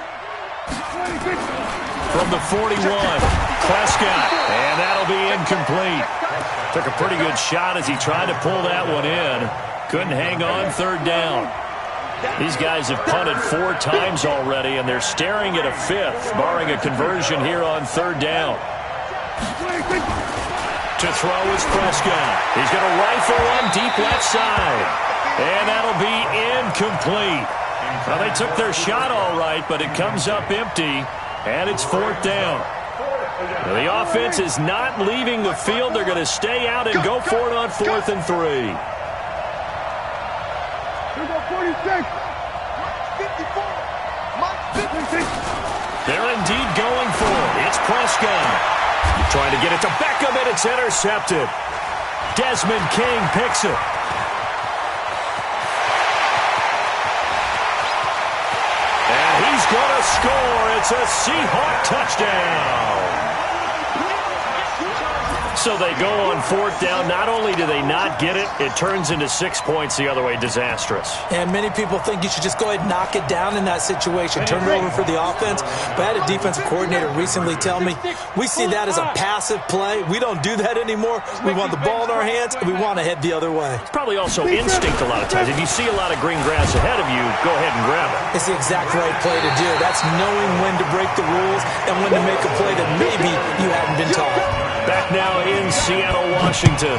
From the 41, Prescott, and that'll be incomplete. Took a pretty good shot as he tried to pull that one in. Couldn't hang on, third down. These guys have punted 4 times already, and they're staring at a 5th, barring a conversion here on third down. To throw is Prescott. He's going to rifle one deep left side, and that'll be incomplete. Well, they took their shot all right, but it comes up empty. And it's 4th down. Now, the offense is not leaving the field. They're going to stay out and go for it on 4th and 3. 46. They're indeed going for it. It's Prescott. Trying to get it to Beckham, and it's intercepted. Desmond King picks it. He's going to score. It's a Seahawk touchdown. So they go on 4th down. Not only do they not get it, it turns into 6 points the other way. Disastrous. And many people think you should just go ahead and knock it down in that situation. Turn it over for the offense. But I had a defensive coordinator recently tell me, we see that as a passive play. We don't do that anymore. We want the ball in our hands, and we want to head the other way. It's probably also instinct a lot of times. If you see a lot of green grass ahead of you, go ahead and grab it. It's the exact right play to do. That's knowing when to break the rules and when to make a play that maybe you hadn't been taught. Back now in Seattle, Washington,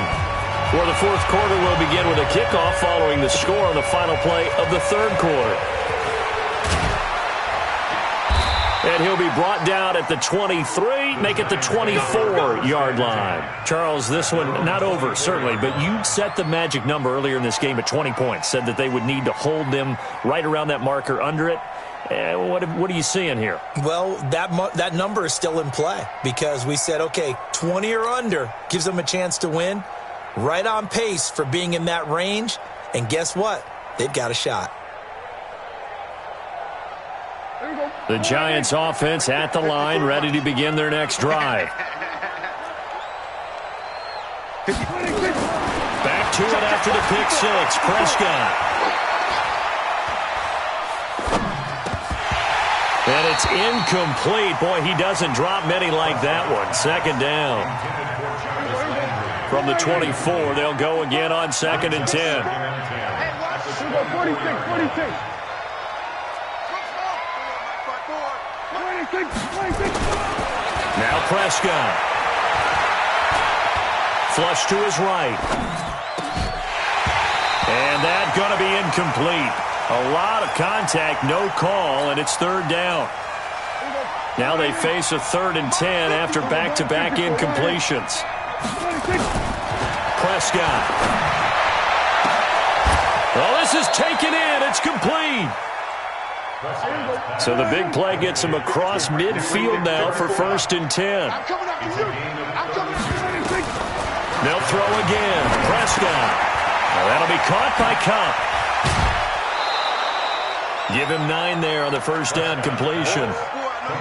where the 4th quarter will begin with a kickoff following the score on the final play of the 3rd quarter. And he'll be brought down at the 23, make it the 24-yard line. Charles, this one not over, certainly, but you set the magic number earlier in this game at 20 points, said that they would need to hold them right around that marker under it. What are you seeing here? Well, that number is still in play because we said, okay, 20 or under gives them a chance to win. Right on pace for being in that range. And guess what? They've got a shot. The Giants offense at the line, ready to begin their next drive. Back to it after the pick 6. Prescott. And it's incomplete. Boy, he doesn't drop many like that one. 2nd down. From the 24, they'll go again on 2nd and 10. 46. Now Prescott. Flush to his right. And that's going to be incomplete. A lot of contact, no call, and it's 3rd down. Now they face a 3rd and 10 after back-to-back incompletions. Prescott. Well, this is taken in. It's complete. So the big play gets him across midfield now for 1st and 10. They'll throw again. Prescott. Well, that'll be caught by Kupp. Give him 9 there on the first down completion.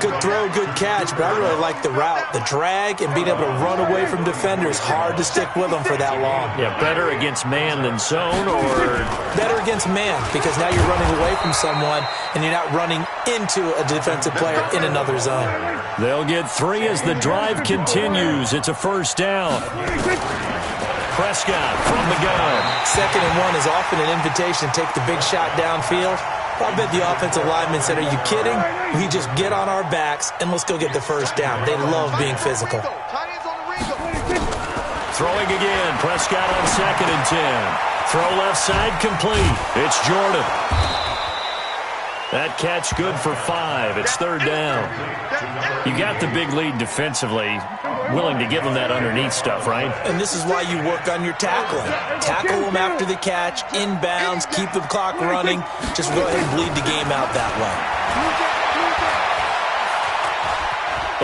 Good throw, good catch, but I really like the route. The drag and being able to run away from defenders, hard to stick with them for that long. Yeah, better against man than zone, or? Better against man, because now you're running away from someone and you're not running into a defensive player in another zone. They'll get 3 as the drive continues. It's a first down. Prescott from the gun. 2nd and 1 is often an invitation to take the big shot downfield. I bet the offensive lineman said, are you kidding? We just get on our backs and let's go get the first down. They love being physical. Throwing again. Prescott on 2nd and 10. Throw left side complete. It's Jordan. That catch good for 5. It's 3rd down. You got the big lead defensively. Willing to give them that underneath stuff, right? And this is why you work on your tackling. Tackle them after the catch, inbounds, keep the clock running. Just go ahead and bleed the game out that way.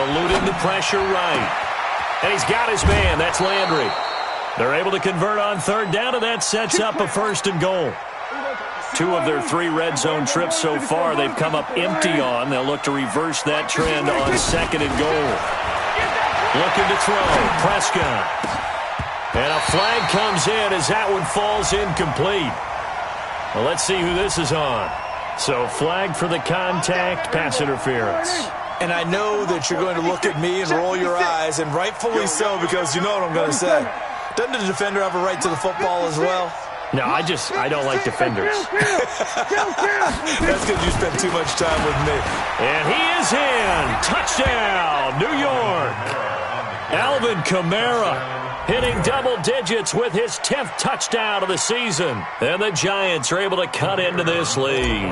Eluding the pressure right. And he's got his man. That's Landry. They're able to convert on 3rd down, and that sets up a 1st and goal. 2 of their 3 red zone trips so far they've come up empty on. They'll look to reverse that trend on 2nd and goal. Looking to throw. Prescott. And a flag comes in as that one falls incomplete. Well, let's see who this is on. So flag for the contact, pass interference. And I know that you're going to look at me and roll your eyes, and rightfully so, because you know what I'm going to say. Doesn't the defender have a right to the football as well? No, I don't like defenders. That's because you spent too much time with me. And he is in. Touchdown, New York. Alvin Kamara hitting double digits with his 10th touchdown of the season. And the Giants are able to cut into this lead.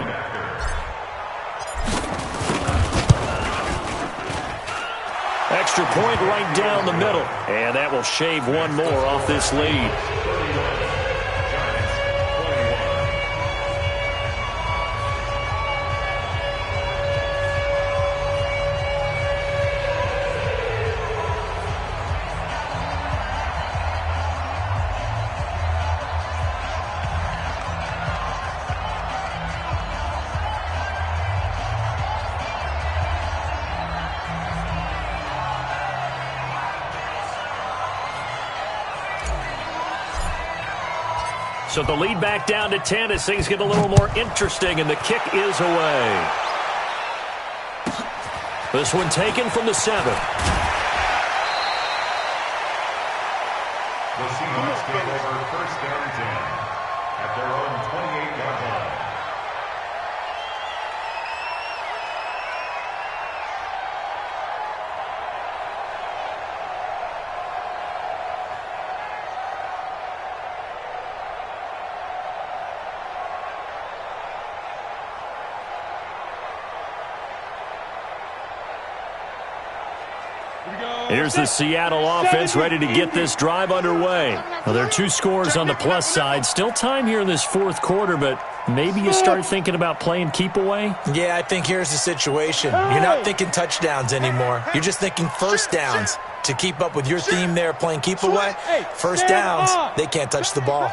Extra point right down the middle. And that will shave 1 more off this lead. So the lead back down to 10 as things get a little more interesting, and the kick is away. This one taken from the 7. The Seahawks take over 1st down 10 at their own 28-yard line. Here's the Seattle offense ready to get this drive underway. Well, there are 2 scores on the plus side. Still time here in this 4th quarter, but maybe you start thinking about playing keep away? Yeah, I think here's the situation. You're not thinking touchdowns anymore. You're just thinking first downs. To keep up with your theme there, playing keep away, first downs, they can't touch the ball.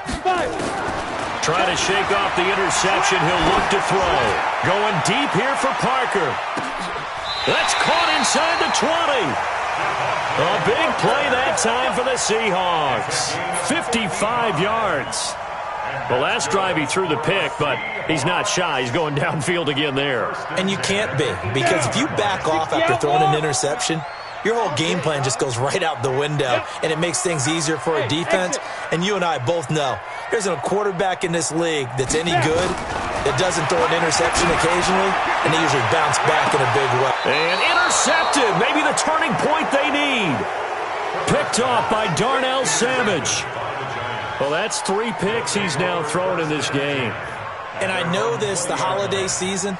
Trying to shake off the interception. He'll look to throw. Going deep here for Parker. That's caught inside the 20. A big play that time for the Seahawks. 55 yards. Well, last drive he threw the pick, but he's not shy. He's going downfield again there. And you can't be, because if you back off after throwing an interception, your whole game plan just goes right out the window, and it makes things easier for a defense. And you and I both know there's a quarterback in this league that's any good that doesn't throw an interception occasionally, and they usually bounce back in a big way. And intercepted. Maybe the turning point they need. Picked off by Darnell Savage. Well, that's 3 picks he's now thrown in this game. And I know this, the holiday season,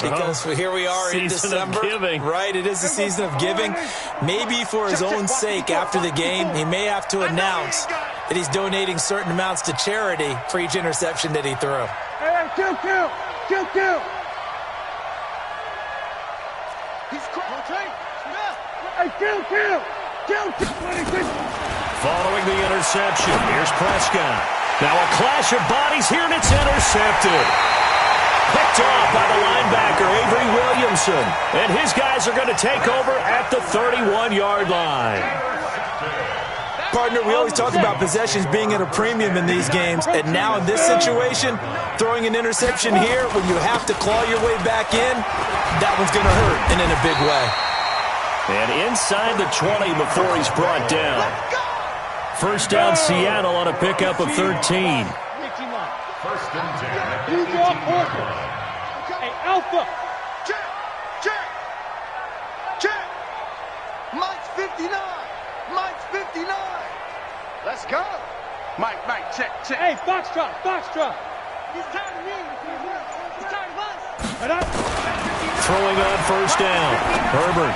because here we are in December. Season of giving. Right, it is the season of giving. Maybe for his own sake, after the game, he may have to announce that he's donating certain amounts to charity for each interception that he threw. Hey, kill. He's hey, kill. following the interception. Here's Prescott. Now a clash of bodies here, and it's intercepted. Picked off by the linebacker, Avery Williamson. And his guys are going to take over at the 31-yard line. Partner, we always talk about possessions being at a premium in these games, and now in this situation, throwing an interception here when you have to claw your way back in, that one's going to hurt, and in a big way. And inside the 20 before he's brought down. First down, Seattle on a pickup of 13. First and 10 at the 18-yard line. Hey, Alpha. Check, check, check. Mike's 59. Mike's 59. Let's go. Mike, check. Hey, Foxtrot. He's tired of me. He's tired of us. Throwing on first down. Herbert.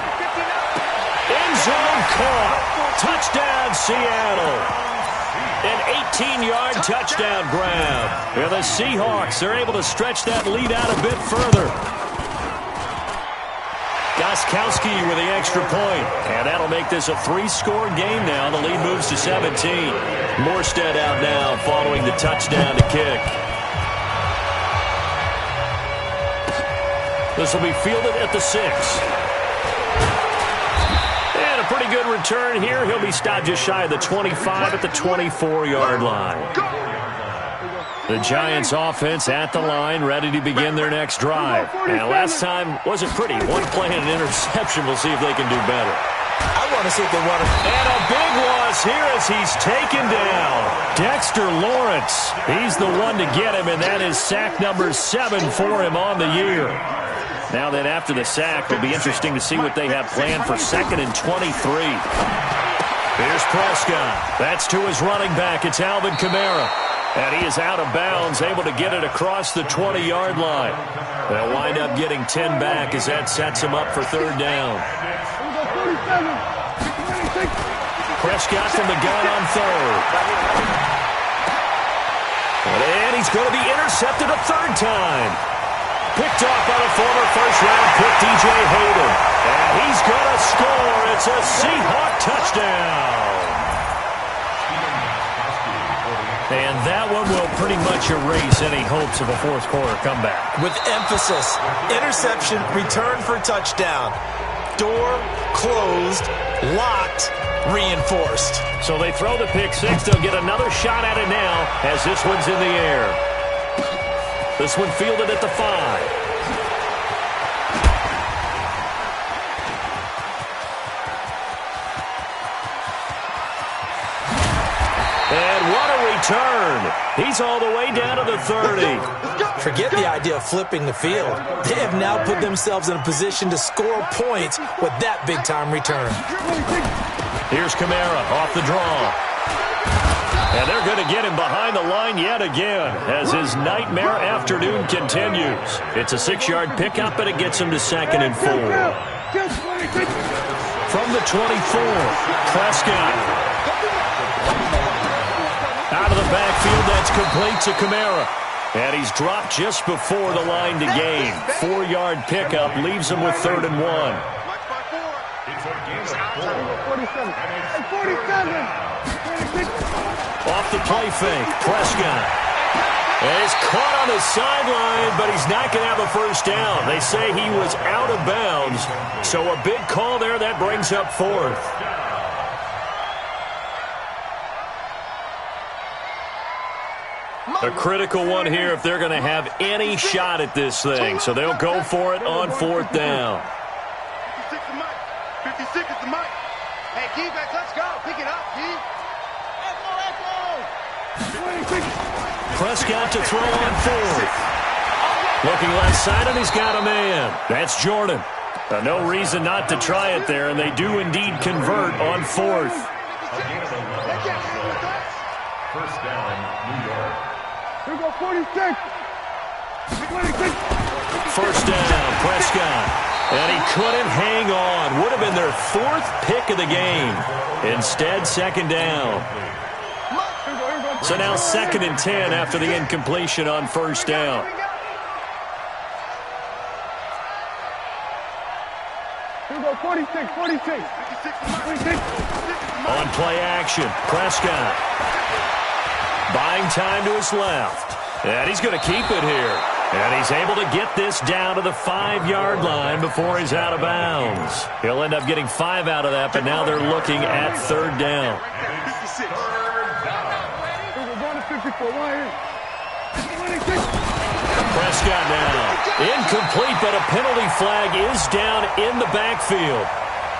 End zone caught. Touchdown, Seattle. An 18-yard touchdown grab. And the Seahawks are able to stretch that lead out a bit further. Gostkowski with the extra point. And that'll make this a 3-score game now. The lead moves to 17. Morstead out now following the touchdown to kick. This will be fielded at the 6. And a pretty good return here. He'll be stopped just shy of the 25 at the 24-yard line. The Giants offense at the line, ready to begin their next drive. And last time wasn't pretty. One play and an interception. We'll see if they can do better. I want to see if they want to. And a big loss here as he's taken down. Dexter Lawrence. He's the one to get him, and that is sack number 7 for him on the year. Now then, after the sack, it'll be interesting to see what they have planned for 2nd and 23. Here's Prescott. That's to his running back. It's Alvin Kamara. And he is out of bounds, able to get it across the 20-yard line. They'll wind up getting 10 back as that sets him up for 3rd down. Prescott from the gun on 3rd. And he's going to be intercepted a 3rd time. Picked off by the former first-round pick, DJ Hayden. And he's going to score. It's a Seahawk touchdown. And that one will pretty much erase any hopes of a fourth-quarter comeback. With emphasis, interception, return for touchdown. Door closed, locked, reinforced. So they throw the pick 6. They'll get another shot at it now as this one's in the air. This one fielded at the 5. And what a return. He's all the way down to the 30. Forget the idea of flipping the field. They have now put themselves in a position to score points with that big-time return. Here's Kamara off the draw. And they're going to get him behind the line yet again as his nightmare afternoon continues. It's a 6-yard pickup, and it gets him to 2nd and 4. From the 24, Prescott. Out of the backfield, that's complete to Kamara. And he's dropped just before the line to gain. 4-yard pickup leaves him with 3rd and 1. Off the play fake, Prescott. And he's caught on the sideline, but he's not going to have a first down. They say he was out of bounds. So a big call there that brings up 4th. A critical one here if they're going to have any shot at this thing. So they'll go for it on 4th down. 56 is Mike. 56 is the Mike. Hey, defense, let's go. Pick it up, D. Prescott to throw on 4th. Looking left side, and he's got a man. That's Jordan. No reason not to try it there, and they do indeed convert on 4th. First down, New York. Here we go, 46. 26. First down, Prescott. And he couldn't hang on. Would have been their 4th pick of the game. Instead, 2nd down. So now 2nd and 10 after the incompletion on first down. Here we go, 46, 46. 46. On play action, Prescott. Buying time to his left. And he's going to keep it here. And he's able to get this down to the 5-yard line before he's out of bounds. He'll end up getting 5 out of that, but now they're looking at 3rd down. Prescott now. Incomplete, but a penalty flag is down in the backfield.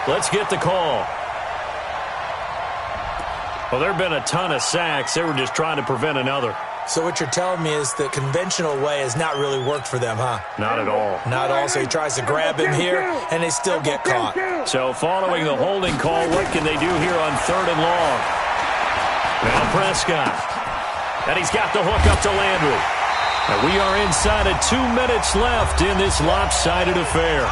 Let's get the call. Well, there have been a ton of sacks. They were just trying to prevent another. So what you're telling me is the conventional way has not really worked for them, huh? Not at all. Not at all. So he tries to grab him here, and they still get caught. So following the holding call, what can they do here on 3rd and long? Now Prescott. And he's got the hook up to Landry. And we are inside of 2 minutes left in this lopsided affair.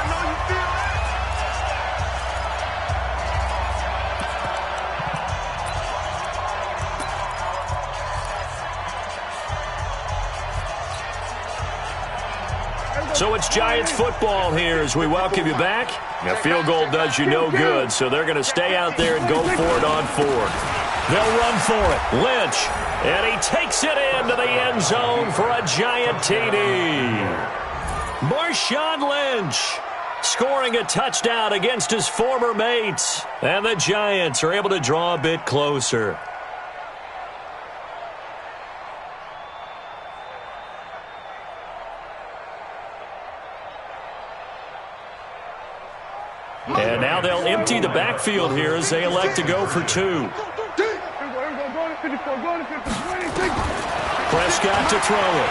So it's Giants football here as we welcome you back. A field goal does you no good, so they're going to stay out there and go for it on 4th. They'll run for it. Lynch. And he takes it into the end zone for a Giant TD. Marshawn Lynch scoring a touchdown against his former mates. And the Giants are able to draw a bit closer. And now they'll empty the backfield here as they elect to go for 2. Prescott to throw it.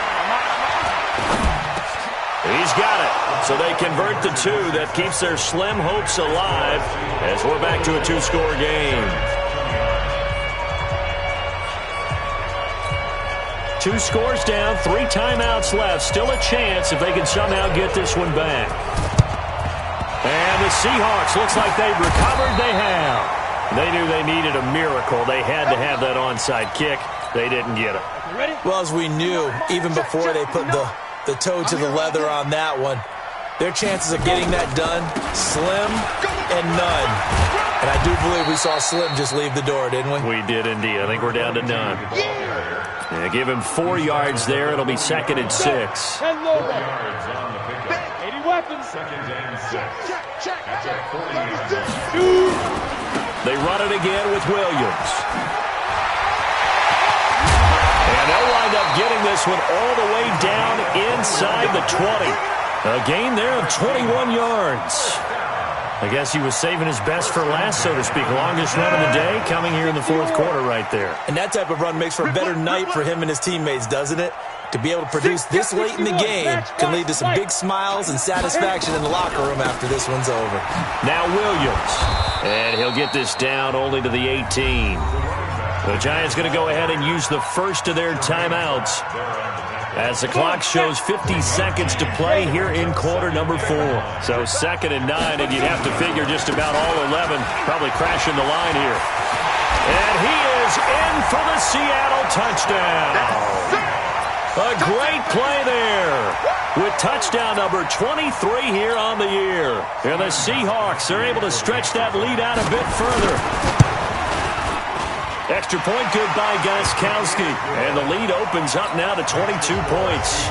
He's got it. So they convert the 2. That keeps their slim hopes alive as we're back to a 2-score game. 2 scores down, 3 timeouts left. Still a chance if they can somehow get this one back. And the Seahawks, looks like they've recovered. They have. They knew they needed a miracle. They had to have that onside kick. They didn't get it. Well, as we knew, even before they put the toe to the leather on that one, their chances of getting that done, slim and none. And I do believe we saw Slim just leave the door, didn't we? We did indeed. I think we're down to none. Yeah, give him 4 yards there. It'll be 2nd and 6. 80 weapons. 2nd and 6. They run it again with Williams. And they'll wind up getting this one all the way down inside the 20. A gain there of 21 yards. I guess he was saving his best for last, so to speak. Longest run of the day coming here in the 4th quarter right there. And that type of run makes for a better night for him and his teammates, doesn't it? To be able to produce this late in the game can lead to some big smiles and satisfaction in the locker room after this one's over. Now Williams. And he'll get this down only to the 18. The Giants going to go ahead and use the first of their timeouts as the clock shows 50 seconds to play here in quarter number 4. So 2nd and 9, and you'd have to figure just about all 11 probably crashing the line here. And he is in for the Seattle touchdown. A great play there with touchdown number 23 here on the year. And the Seahawks are able to stretch that lead out a bit further. Extra point good by Gostkowski. And the lead opens up now to 22 points.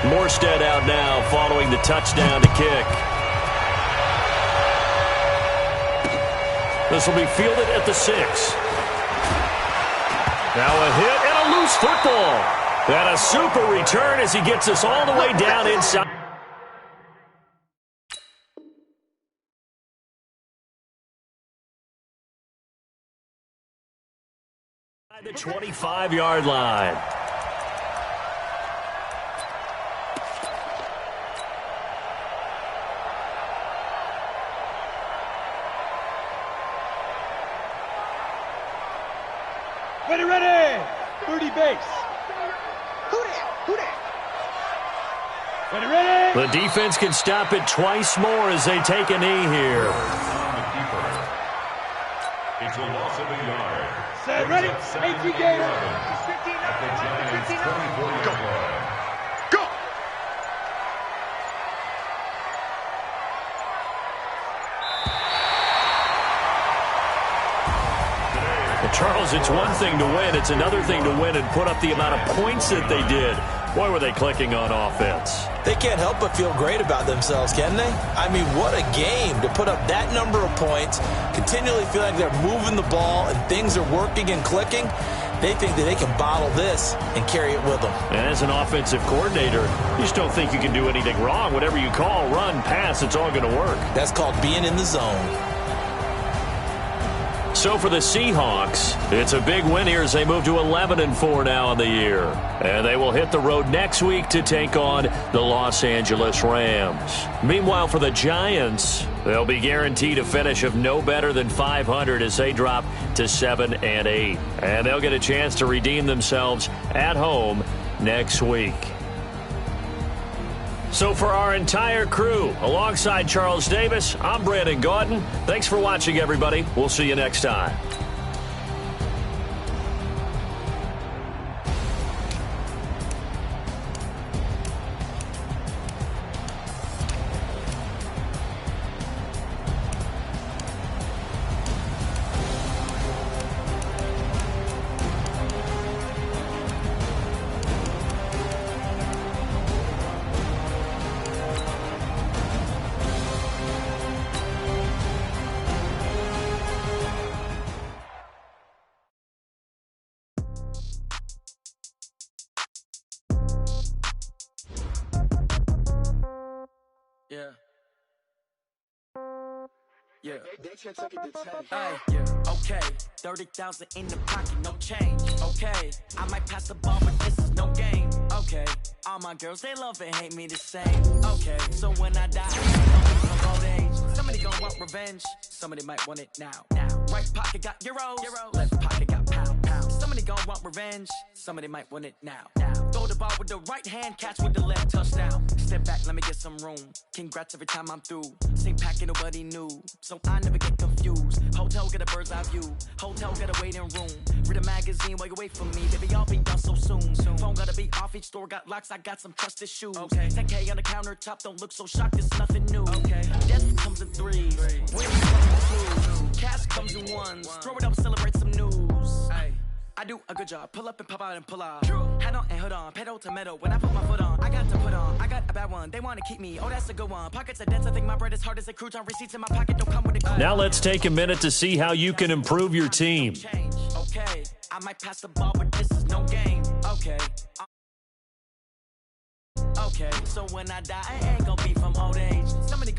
Morstead out now following the touchdown to kick. This will be fielded at the 6. Now a hit and a loose football. And a super return as he gets us all the way down inside. The 25-yard line. Ready. 30 base. Ready. The defense can stop it twice more as they take a knee here. It's a loss of a yard. Set, ready. 18 gator. At the Giants' 24-yard line. Go! Well, Charles, it's one thing to win. It's another thing to win and put up the amount of points that they did. Boy, were they clicking on offense. They can't help but feel great about themselves, can they? I mean, what a game to put up that number of points, continually feel like they're moving the ball and things are working and clicking. They think that they can bottle this and carry it with them. And as an offensive coordinator, you just don't think you can do anything wrong. Whatever you call, run, pass, it's all going to work. That's called being in the zone. So for the Seahawks, it's a big win here as they move to 11-4 now on the year. And they will hit the road next week to take on the Los Angeles Rams. Meanwhile, for the Giants, they'll be guaranteed a finish of no better than 500 as they drop to 7-8. And they'll get a chance to redeem themselves at home next week. So for our entire crew, alongside Charles Davis, I'm Brandon Gaudin. Thanks for watching, everybody. We'll see you next time. Yeah. Hey, yeah. Okay. 30,000 in the pocket, no change. Okay. I might pass the ball, but this is no game. Okay. All my girls, they love and hate me the same. Okay. So when I die, I'm old age. Somebody gon' want revenge. Somebody might want it now. Right pocket got euros. Left pocket got pound. Somebody gon' want revenge. Somebody might want it now. Throw the ball with the right hand, catch with the left, touchdown. Step back, let me get some room. Congrats every time I'm through. Same packet, nobody knew. So I never get confused. Hotel get a bird's eye view. Hotel get a waiting room. Read a magazine while you wait for me. Baby, I'll be done so soon. Phone gotta be off, each store got locks. I got some trusted shoes. 10K on the countertop, don't look so shocked, it's nothing new. Death comes in threes. Wins come in twos. Cash comes in ones. Throw it up, celebrate some news. I do a good job. Pull up and pop out and pull out. Head on and hood on. Pedal to metal. When I put my foot on, I got to put on. I got a bad one. They want to keep me. Oh, that's a good one. Pockets are dense. I think my bread is hard as a crouton. Receipts in my pocket don't come with a Now let's take a minute to see how you can improve your team. Okay. I might pass the ball, but this is no game. Okay. Okay. So when I die, I ain't gonna be from old age. Somebody